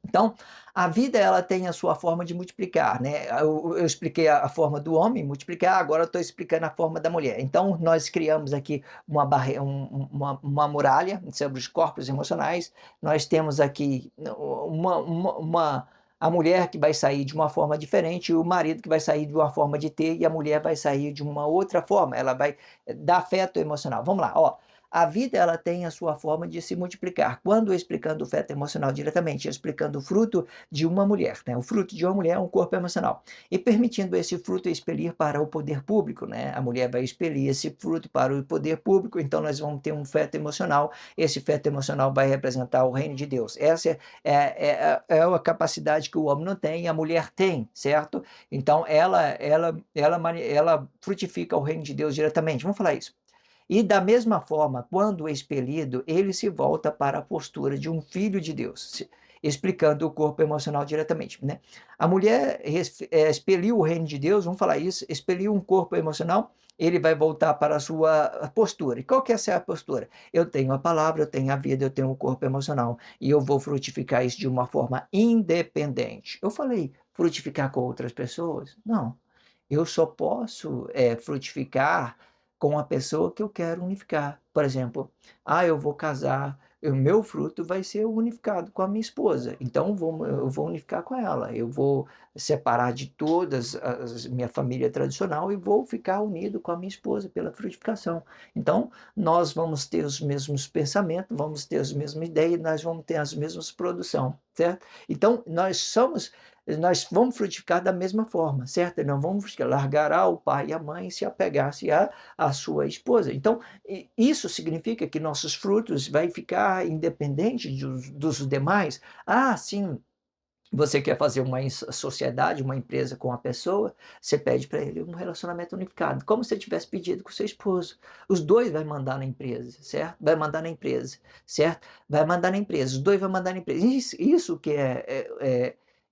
Speaker 1: Então, a vida ela tem a sua forma de multiplicar, né. Eu expliquei a forma do homem multiplicar, agora eu estou explicando a forma da mulher. Então nós criamos aqui uma barre uma muralha sobre os corpos emocionais, nós temos aqui uma a mulher que vai sair de uma forma diferente, e o marido que vai sair de uma forma de ter, e a mulher vai sair de uma outra forma, ela vai dar afeto emocional. Vamos lá, ó, a vida ela tem a sua forma de se multiplicar. Quando explicando o feto emocional diretamente, explicando o fruto de uma mulher, né? O fruto de uma mulher é um corpo emocional. E permitindo esse fruto expelir para o poder público, né? A mulher vai expelir esse fruto para o poder público, então nós vamos ter um feto emocional. Esse feto emocional vai representar o reino de Deus. Essa é a capacidade que o homem não tem, a mulher tem, certo? Então ela frutifica o reino de Deus diretamente. Vamos falar isso. E da mesma forma, quando expelido, ele se volta para a postura de um filho de Deus, explicando o corpo emocional diretamente, né. A mulher expeliu o reino de Deus, vamos falar isso, expeliu um corpo emocional, ele vai voltar para a sua postura. E qual que é essa postura? Eu tenho a palavra, eu tenho a vida, eu tenho o corpo emocional, e eu vou frutificar isso de uma forma independente. Eu falei frutificar com outras pessoas? Não. Eu só posso, frutificar com a pessoa que eu quero unificar. Por exemplo, eu vou casar, o meu fruto vai ser unificado com a minha esposa, então eu vou unificar com ela, eu vou separar de todas as minha família tradicional e vou ficar unido com a minha esposa pela frutificação. Então, nós vamos ter os mesmos pensamentos, vamos ter as mesmas ideias, nós vamos ter as mesmas produção, certo? Então, nós vamos frutificar da mesma forma, certo? Não vamos largar o pai e a mãe e se apegar-se à sua esposa. Então, isso significa que nossos frutos vai ficar independente dos demais. Sim, você quer fazer uma sociedade, uma empresa com a pessoa, você pede para ele um relacionamento unificado, como se você tivesse pedido com seu esposo. Os 2 vai mandar na empresa, certo? Vai mandar na empresa, certo? Vai mandar na empresa, os 2 vão mandar na empresa.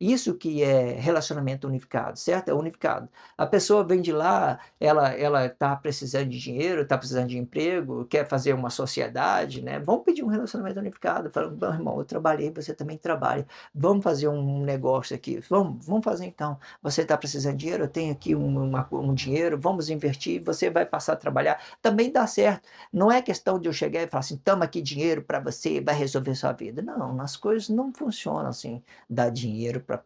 Speaker 1: Isso que é relacionamento unificado, certo? É unificado. A pessoa vem de lá, ela está precisando de dinheiro, está precisando de emprego, quer fazer uma sociedade, né? Vamos pedir um relacionamento unificado. Fala: "Meu irmão, eu trabalhei, você também trabalha. Vamos fazer um negócio aqui? Vamos fazer então. Você está precisando de dinheiro? Eu tenho aqui um dinheiro, vamos investir, você vai passar a trabalhar. Também dá certo. Não é questão de eu chegar e falar assim: toma aqui dinheiro para você, vai resolver sua vida. Não, as coisas não funcionam assim. Dar dinheiro para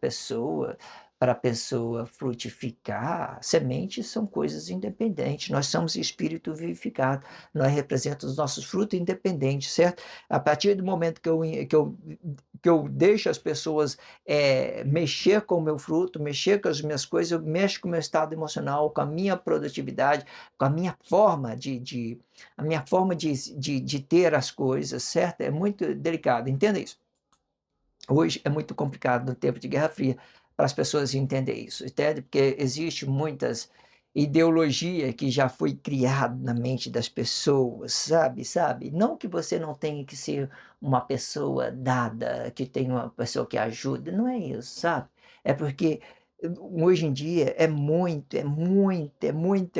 Speaker 1: a pessoa frutificar. Sementes são coisas independentes. Nós somos espírito vivificado. Nós representamos os nossos frutos independentes, certo? A partir do momento que eu deixo as pessoas mexer com o meu fruto, mexer com as minhas coisas, eu mexo com o meu estado emocional, com a minha produtividade, com a minha forma de ter as coisas, certo? É muito delicado, entenda isso. Hoje é muito complicado no tempo de Guerra Fria para as pessoas entenderem isso, entende? Porque existe muitas ideologia que já foi criada na mente das pessoas, sabe? Não que você não tenha que ser uma pessoa dada, que tenha uma pessoa que ajuda, não é isso, sabe? É porque hoje em dia é muita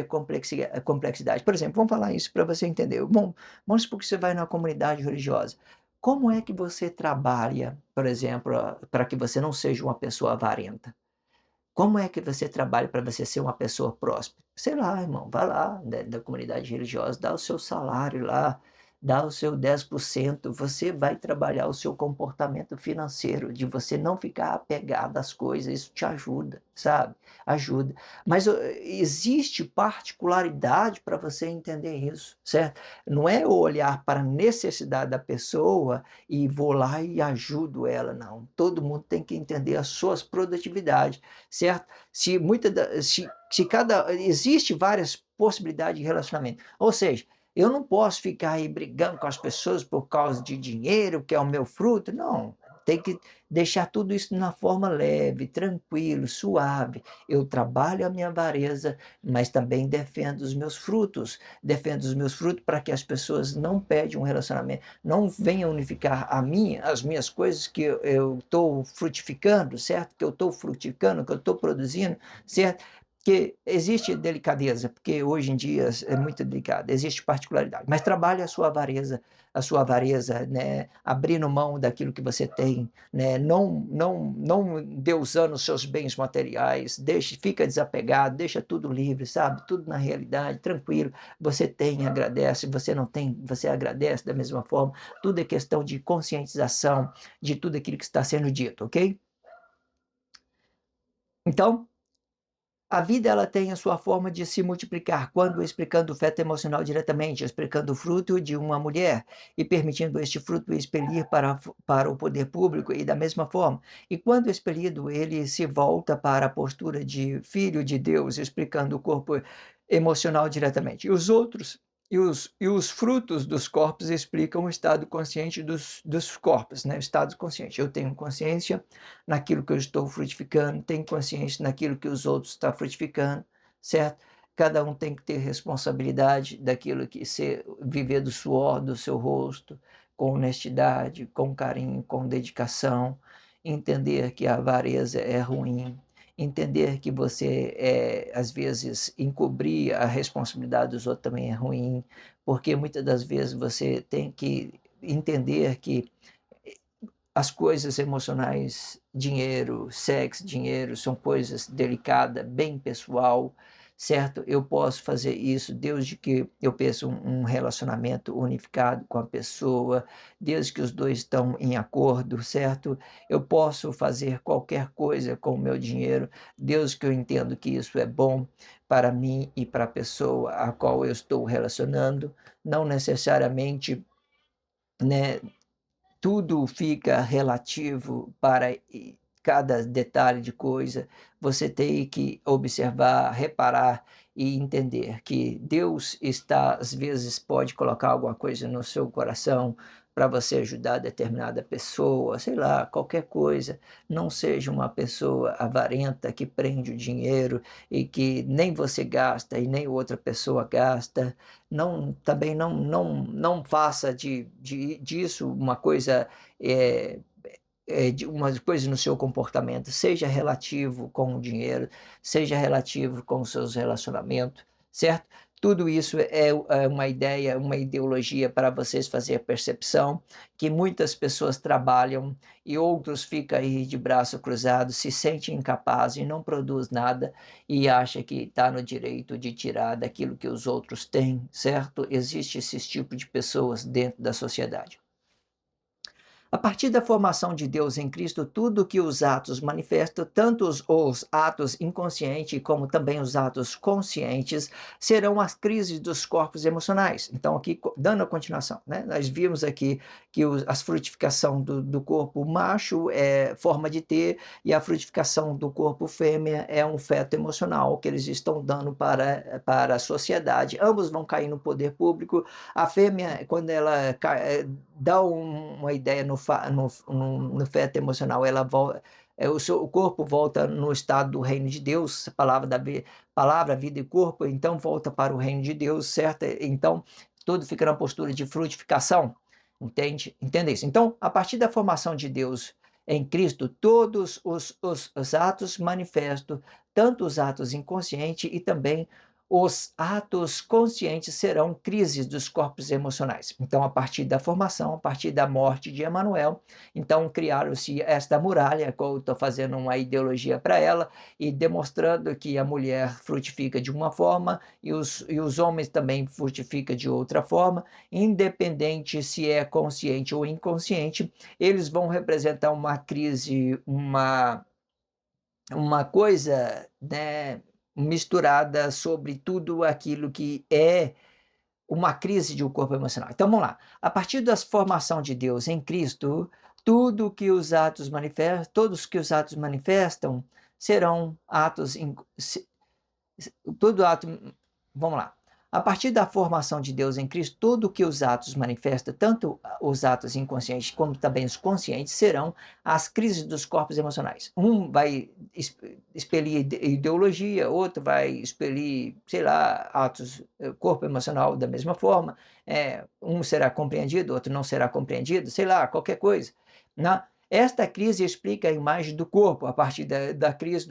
Speaker 1: complexidade. Por exemplo, vamos falar isso para você entender. Bom, vamos supor que você vai numa comunidade religiosa. Como é que você trabalha, por exemplo, para que você não seja uma pessoa avarenta? Como é que você trabalha para você ser uma pessoa próspera? Sei lá, irmão, vai lá da comunidade religiosa, dá o seu salário lá, dá o seu 10%. Você vai trabalhar o seu comportamento financeiro, de você não ficar apegado às coisas, isso te ajuda, sabe? Ajuda. Mas existe particularidade para você entender isso, certo? Não é eu olhar para a necessidade da pessoa e vou lá e ajudo ela, não. Todo mundo tem que entender as suas produtividades, certo? Se cada existe várias possibilidades de relacionamento, ou seja, eu não posso ficar aí brigando com as pessoas por causa de dinheiro, que é o meu fruto, não, tem que deixar tudo isso na forma leve, tranquilo, suave. Eu trabalho a minha avareza, mas também defendo os meus frutos para que as pessoas não perdam um relacionamento, não venham unificar as minhas coisas que eu estou frutificando, certo? Que eu estou frutificando, que eu estou produzindo, certo? que existe delicadeza, porque hoje em dia é muito delicado, existe particularidade, mas trabalhe a sua avareza, né, abrindo mão daquilo que você tem, né, não endeusando os seus bens materiais, fica desapegado, deixa tudo livre, sabe, tudo na realidade, tranquilo, você tem, agradece, você não tem, você agradece da mesma forma, tudo é questão de conscientização de tudo aquilo que está sendo dito, ok? Então, a vida ela tem a sua forma de se multiplicar, quando explicando o feto emocional diretamente, explicando o fruto de uma mulher e permitindo este fruto expelir para o poder público e da mesma forma. E quando expelido, ele se volta para a postura de filho de Deus, explicando o corpo emocional diretamente. E os frutos dos corpos explicam o estado consciente dos corpos, né? O estado consciente. Eu tenho consciência naquilo que eu estou frutificando, tenho consciência naquilo que os outros estão frutificando, certo? Cada um tem que ter responsabilidade daquilo que viver do suor do seu rosto, com honestidade, com carinho, com dedicação, entender que a avareza é ruim, entender que você, às vezes, encobrir a responsabilidade dos outros também é ruim, porque muitas das vezes você tem que entender que as coisas emocionais, dinheiro, sexo, dinheiro, são coisas delicadas, bem pessoal, certo? Eu posso fazer isso desde que eu penso um relacionamento unificado com a pessoa, desde que os dois estão em acordo, certo? Eu posso fazer qualquer coisa com o meu dinheiro, desde que eu entendo que isso é bom para mim e para a pessoa a qual eu estou relacionando, não necessariamente, né, tudo fica relativo para cada detalhe de coisa. Você tem que observar, reparar e entender que Deus está, às vezes, pode colocar alguma coisa no seu coração para você ajudar determinada pessoa, sei lá, qualquer coisa. Não seja uma pessoa avarenta que prende o dinheiro e que nem você gasta e nem outra pessoa gasta. Não, também não faça disso uma coisa, é, de uma coisa no seu comportamento, seja relativo com o dinheiro, seja relativo com os seus relacionamentos, certo? Tudo isso é uma ideia, uma ideologia para vocês fazer a percepção que muitas pessoas trabalham e outros ficam aí de braço cruzado, se sentem incapazes e não produz nada e acha que está no direito de tirar daquilo que os outros têm, certo? Existe esse tipo de pessoas dentro da sociedade. A partir da formação de Deus em Cristo, tudo que os atos manifestam, tanto os atos inconscientes como também os atos conscientes, serão as crises dos corpos emocionais. Então, aqui, dando a continuação, né, nós vimos aqui que a frutificação do corpo macho é forma de ter, e a frutificação do corpo fêmea é um feto emocional que eles estão dando para a sociedade. Ambos vão cair no poder público. A fêmea, quando ela dá uma ideia no feto emocional, o corpo volta no estado do reino de Deus, palavra, vida e corpo, então volta para o reino de Deus, certo? Então, tudo fica na postura de frutificação, entende? Entende isso? Então, a partir da formação de Deus em Cristo, todos os atos manifestos, tanto os atos inconscientes e também os atos conscientes serão crises dos corpos emocionais. Então, a partir da formação, a partir da morte de Emanuel, então criaram-se esta muralha, que eu estou fazendo uma ideologia para ela, e demonstrando que a mulher frutifica de uma forma e os homens também frutificam de outra forma, independente se é consciente ou inconsciente, eles vão representar uma crise, uma coisa, né, misturada sobre tudo aquilo que é uma crise de um corpo emocional. Então vamos lá. A partir da formação de Deus em Cristo, todos que os atos manifestam serão atos, todo ato, vamos lá. A partir da formação de Deus em Cristo, tudo que os atos manifestam, tanto os atos inconscientes como também os conscientes, serão as crises dos corpos emocionais. Um vai expelir ideologia, outro vai expelir, sei lá, atos, corpo emocional da mesma forma. Um será compreendido, outro não será compreendido, sei lá, qualquer coisa, né? Esta crise explica a imagem do corpo, a partir da crise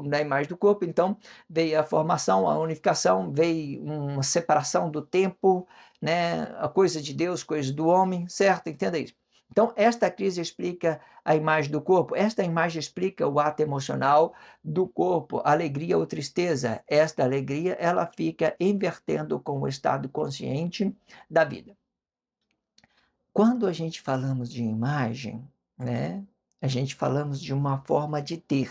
Speaker 1: da imagem do corpo, então veio a formação, a unificação, veio uma separação do tempo, né, a coisa de Deus, coisa do homem, certo? Entenda isso. Então, esta crise explica a imagem do corpo, esta imagem explica o ato emocional do corpo, alegria ou tristeza. Esta alegria, ela fica invertendo com o estado consciente da vida. Quando a gente falamos de imagem, né, a gente falamos de uma forma de ter.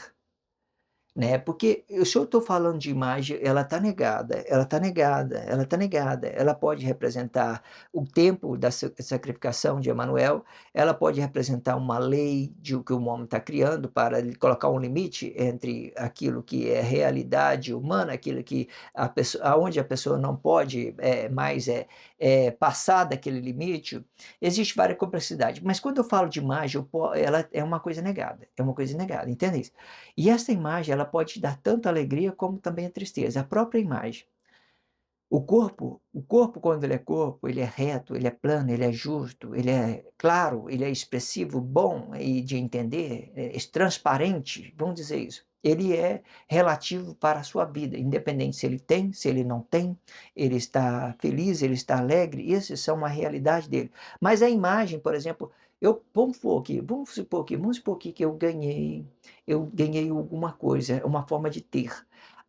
Speaker 1: Né, porque se eu estou falando de imagem, ela está negada, ela está negada, ela está negada. Ela pode representar o tempo da sacrificação de Emanuel, ela pode representar uma lei de o que o homem está criando para ele colocar um limite entre aquilo que é realidade humana, aquilo que a pessoa, aonde a pessoa não pode mais passar daquele limite. Existe várias complexidades, mas quando eu falo de imagem, ela é uma coisa negada, é uma coisa negada, entende isso? E essa imagem, ela pode te dar tanto alegria como também a tristeza, a própria imagem. O corpo quando ele é corpo, ele é reto, ele é plano, ele é justo, ele é claro, ele é expressivo, bom e de entender, transparente, vamos dizer isso. Ele é relativo para a sua vida, independente se ele tem, se ele não tem, ele está feliz, ele está alegre, essas são a realidade dele. Mas a imagem, por exemplo, vamos supor aqui que eu ganhei alguma coisa, uma forma de ter.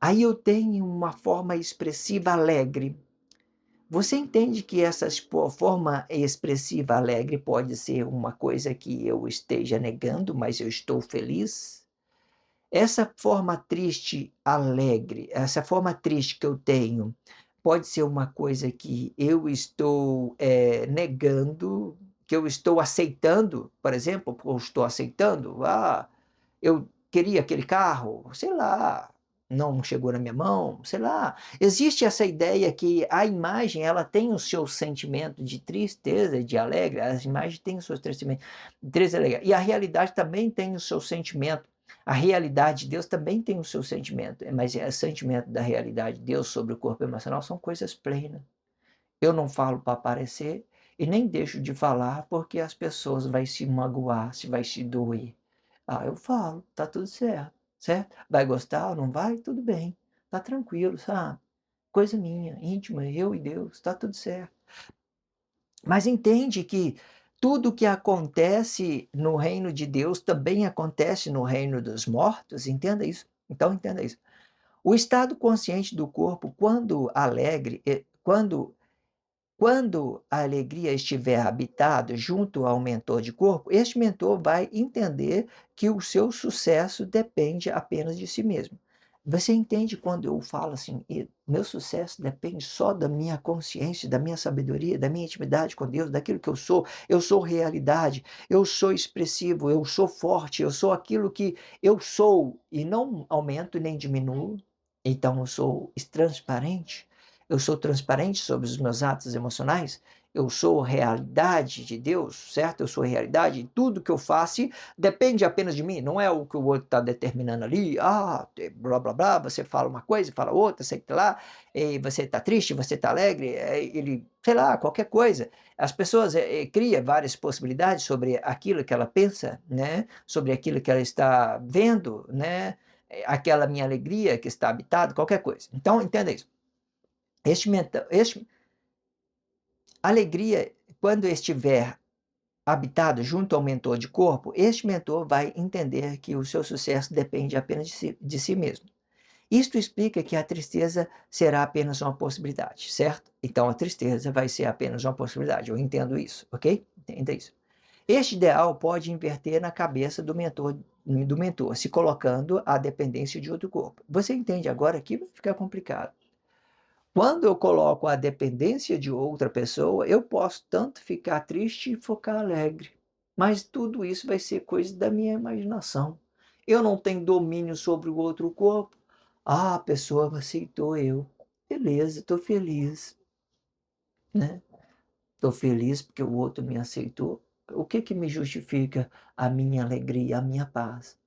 Speaker 1: Aí eu tenho uma forma expressiva alegre. Você entende que essa forma expressiva alegre pode ser uma coisa que eu esteja negando, mas eu estou feliz? Essa forma triste alegre, essa forma triste que eu tenho, pode ser uma coisa que eu estou negando, que eu estou aceitando, por exemplo, eu estou aceitando, eu queria aquele carro, sei lá, não chegou na minha mão, sei lá. Existe essa ideia que a imagem, ela tem o seu sentimento de tristeza, de alegre, as imagens têm o seu sentimento de tristeza e alegre, e a realidade também tem o seu sentimento. A realidade de Deus também tem o seu sentimento, mas o sentimento da realidade de Deus sobre o corpo emocional são coisas plenas. Eu não falo para aparecer e nem deixo de falar porque as pessoas vão se magoar, se vai se doer. Eu falo, tá tudo certo, certo? Vai gostar ou não vai? Tudo bem, tá tranquilo, sabe? Coisa minha, íntima, eu e Deus, tá tudo certo. Mas entende que tudo que acontece no reino de Deus também acontece no reino dos mortos? Entenda isso. Então entenda isso. O estado consciente do corpo, quando alegre, quando a alegria estiver habitada junto ao mentor de corpo, este mentor vai entender que o seu sucesso depende apenas de si mesmo. Você entende quando eu falo assim, meu sucesso depende só da minha consciência, da minha sabedoria, da minha intimidade com Deus, daquilo que eu sou realidade, eu sou expressivo, eu sou forte, eu sou aquilo que eu sou e não aumento nem diminuo, então eu sou transparente. Eu sou transparente sobre os meus atos emocionais, eu sou realidade de Deus, certo? Eu sou realidade, e tudo que eu faço depende apenas de mim, não é o que o outro está determinando ali, blá blá blá, você fala uma coisa, fala outra, sei lá, e você está triste, você está alegre, ele, sei lá, qualquer coisa. As pessoas criam várias possibilidades sobre aquilo que ela pensa, né? Sobre aquilo que ela está vendo, né? Aquela minha alegria que está habitada, qualquer coisa. Então, entenda isso. Este alegria, quando estiver habitado junto ao mentor de corpo, este mentor vai entender que o seu sucesso depende apenas de si mesmo. Isto explica que a tristeza será apenas uma possibilidade, certo? Então a tristeza vai ser apenas uma possibilidade, eu entendo isso, ok? Entenda isso. Este ideal pode inverter na cabeça do mentor, se colocando à dependência de outro corpo. Você entende agora que vai ficar complicado. Quando eu coloco a dependência de outra pessoa, eu posso tanto ficar triste e ficar alegre, mas tudo isso vai ser coisa da minha imaginação. Eu não tenho domínio sobre o outro corpo. A pessoa aceitou eu. Beleza, estou feliz, né? Estou feliz porque o outro me aceitou. O que que me justifica a minha alegria, a minha paz,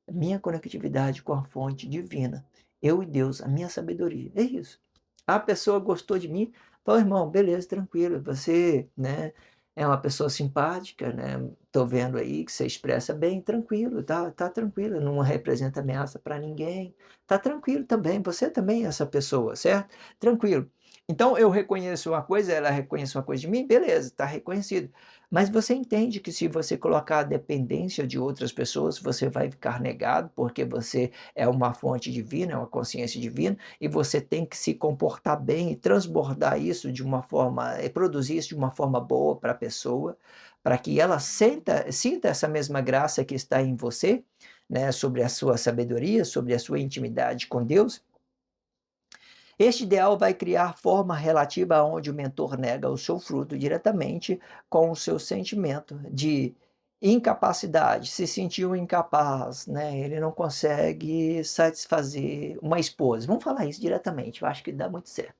Speaker 1: a minha conectividade com a fonte divina? Eu e Deus, a minha sabedoria. É isso. A pessoa gostou de mim, falou, irmão, beleza, tranquilo, você, né, é uma pessoa simpática, né, tô vendo aí que você expressa bem, tranquilo, tá tranquilo, não representa ameaça para ninguém, tá tranquilo também, você também é essa pessoa, certo? Tranquilo. Então eu reconheço uma coisa, ela reconhece uma coisa de mim, beleza, tá reconhecido. Mas você entende que se você colocar a dependência de outras pessoas, você vai ficar negado, porque você é uma fonte divina, é uma consciência divina, e você tem que se comportar bem e transbordar isso de uma forma, produzir isso de uma forma boa para a pessoa, para que ela sinta essa mesma graça que está em você, né, sobre a sua sabedoria, sobre a sua intimidade com Deus. Este ideal vai criar forma relativa aonde o mentor nega o seu fruto diretamente com o seu sentimento de incapacidade, se sentiu incapaz, né, ele não consegue satisfazer uma esposa. Vamos falar isso diretamente, eu acho que dá muito certo.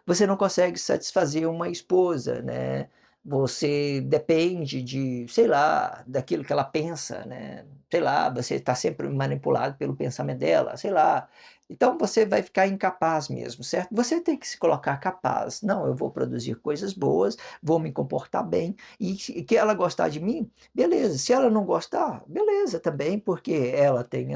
Speaker 1: Você não consegue satisfazer uma esposa, né, você depende de, sei lá, daquilo que ela pensa, né, sei lá, você está sempre manipulado pelo pensamento dela, sei lá. Então você vai ficar incapaz mesmo, certo? Você tem que se colocar capaz. Não, eu vou produzir coisas boas, vou me comportar bem, e se que ela gostar de mim, beleza. Se ela não gostar, beleza também, porque ela tem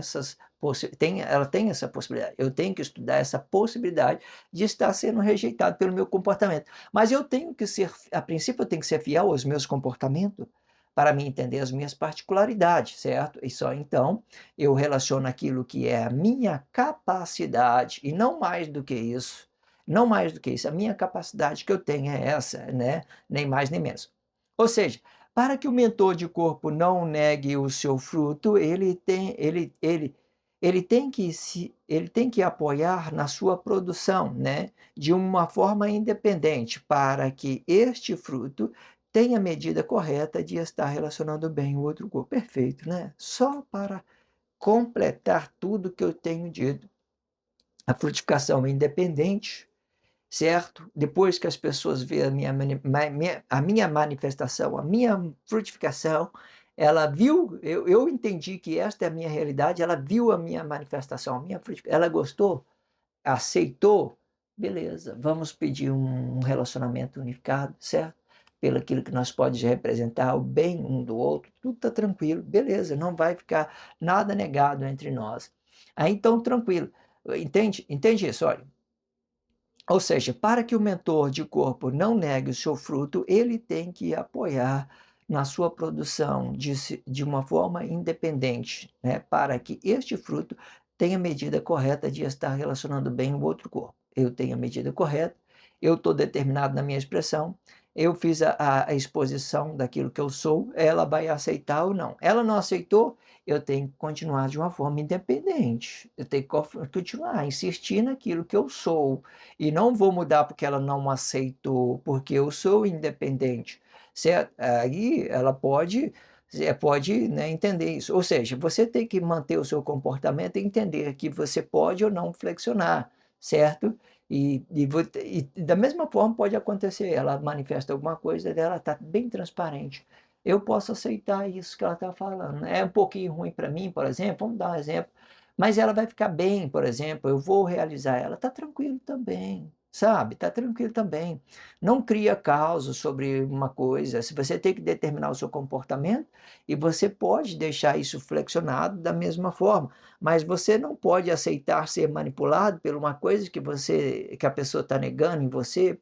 Speaker 1: ela tem essa possibilidade. Eu tenho que estudar essa possibilidade de estar sendo rejeitado pelo meu comportamento. Mas eu tenho que ser, a princípio eu tenho que ser fiel aos meus comportamentos, para me entender as minhas particularidades, certo? E só então eu relaciono aquilo que é a minha capacidade, e não mais do que isso, não mais do que isso, a minha capacidade que eu tenho é essa, né, nem mais nem menos. Ou seja, para que o mentor de corpo não negue o seu fruto, ele tem que apoiar na sua produção, né, de uma forma independente, para que este fruto tenha a medida correta de estar relacionando bem o outro corpo. Perfeito, né? Só para completar tudo que eu tenho dito. A frutificação é independente, certo? Depois que as pessoas veem a minha manifestação, a minha frutificação, ela viu, eu entendi que esta é a minha realidade, ela viu a minha manifestação, a minha frutificação, ela gostou, aceitou, beleza, vamos pedir um relacionamento unificado, certo? Pelo aquilo que nós pode representar, o bem um do outro, tudo está tranquilo, beleza, não vai ficar nada negado entre nós. Aí então, tranquilo. Entende isso? Olha, ou seja, para que o mentor de corpo não negue o seu fruto, ele tem que apoiar na sua produção de uma forma independente, né, para que este fruto tenha a medida correta de estar relacionando bem o outro corpo. Eu tenho a medida correta, eu estou determinado na minha expressão, eu fiz a exposição daquilo que eu sou, ela vai aceitar ou não. Ela não aceitou, eu tenho que continuar de uma forma independente. Eu tenho que continuar, insistir naquilo que eu sou, e não vou mudar porque ela não aceitou, porque eu sou independente, certo? Aí ela pode, né, entender isso. Ou seja, você tem que manter o seu comportamento e entender que você pode ou não flexionar, certo? E da mesma forma pode acontecer, ela manifesta alguma coisa dela, está bem transparente. Eu posso aceitar isso que ela está falando. É um pouquinho ruim para mim, por exemplo, vamos dar um exemplo, mas ela vai ficar bem, por exemplo, eu vou realizar ela, está tranquilo também, sabe? Está tranquilo também. Não cria caos sobre uma coisa, se você tem que determinar o seu comportamento, e você pode deixar isso flexionado da mesma forma, mas você não pode aceitar ser manipulado por uma coisa que a pessoa está negando em você,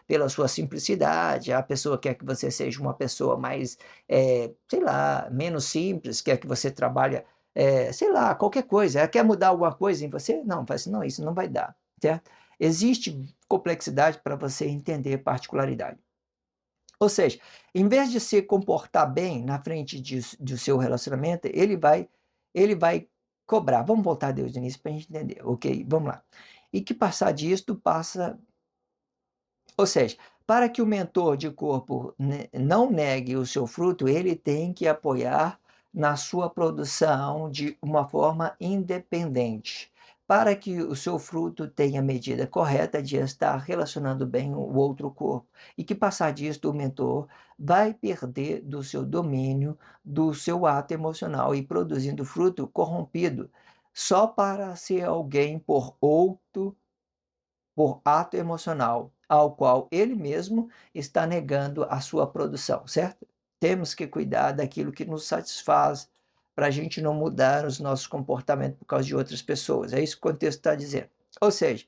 Speaker 1: pela sua simplicidade, a pessoa quer que você seja uma pessoa mais, sei lá, menos simples, quer que você trabalhe, sei lá, qualquer coisa, ela quer mudar alguma coisa em você? Não, faz assim, não, isso não vai dar, certo? Existe complexidade para você entender particularidade. Ou seja, em vez de se comportar bem na frente do seu relacionamento, ele vai cobrar. Vamos voltar desde o início para a gente entender, ok? Vamos lá. E que passar disto passa, ou seja, para que o mentor de corpo não negue o seu fruto, ele tem que apoiar na sua produção de uma forma independente, para que o seu fruto tenha a medida correta de estar relacionando bem o outro corpo. E que passar disto, o mentor vai perder do seu domínio, do seu ato emocional e produzindo fruto corrompido, só para ser alguém por ato emocional, ao qual ele mesmo está negando a sua produção, certo? Temos que cuidar daquilo que nos satisfaz, para a gente não mudar os nossos comportamentos por causa de outras pessoas. É isso que o contexto está dizendo. Ou seja,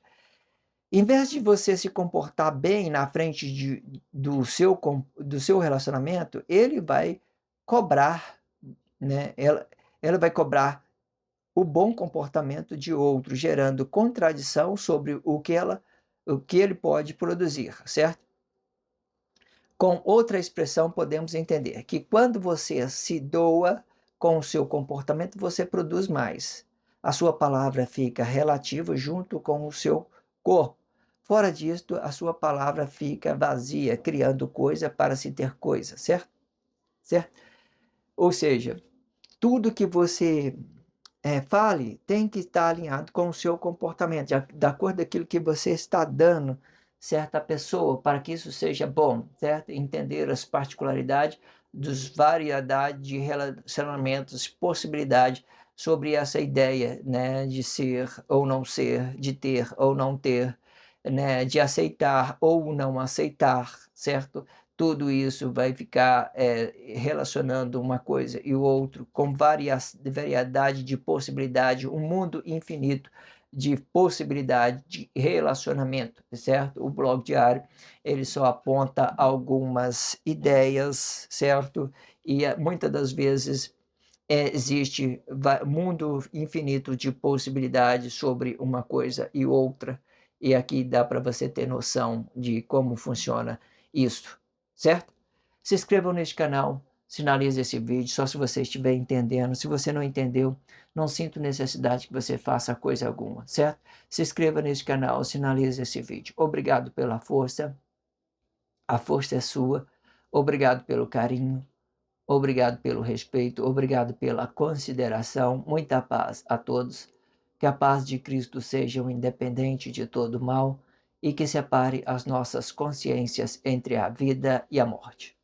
Speaker 1: em vez de você se comportar bem na frente do seu relacionamento, ele vai cobrar, né? Ela vai cobrar o bom comportamento de outro, gerando contradição sobre o que ele pode produzir, certo? Com outra expressão, podemos entender que quando você se doa com o seu comportamento, você produz mais. A sua palavra fica relativa junto com o seu corpo. Fora disto, a sua palavra fica vazia, criando coisa para se ter coisa, certo? Certo? Ou seja, tudo que você fale tem que estar alinhado com o seu comportamento, de acordo com aquilo que você está dando certa pessoa, para que isso seja bom, certo? Entender as particularidades dos variedades de relacionamentos, possibilidade sobre essa ideia, né, de ser ou não ser, de ter ou não ter, né, de aceitar ou não aceitar, certo? Tudo isso vai ficar relacionando uma coisa e o outro com variedade de possibilidade, um mundo infinito de possibilidade de relacionamento, certo? O blog diário, ele só aponta algumas ideias, certo? E muitas das vezes existe mundo infinito de possibilidades sobre uma coisa e outra, e aqui dá para você ter noção de como funciona isso, certo? Se inscrevam neste canal, sinalize esse vídeo, só se você estiver entendendo. Se você não entendeu, não sinto necessidade que você faça coisa alguma, certo? Se inscreva neste canal, sinalize esse vídeo. Obrigado pela força, a força é sua. Obrigado pelo carinho. Obrigado pelo respeito, obrigado pela consideração. Muita paz a todos. Que a paz de Cristo seja o independente de todo mal e que separe as nossas consciências entre a vida e a morte.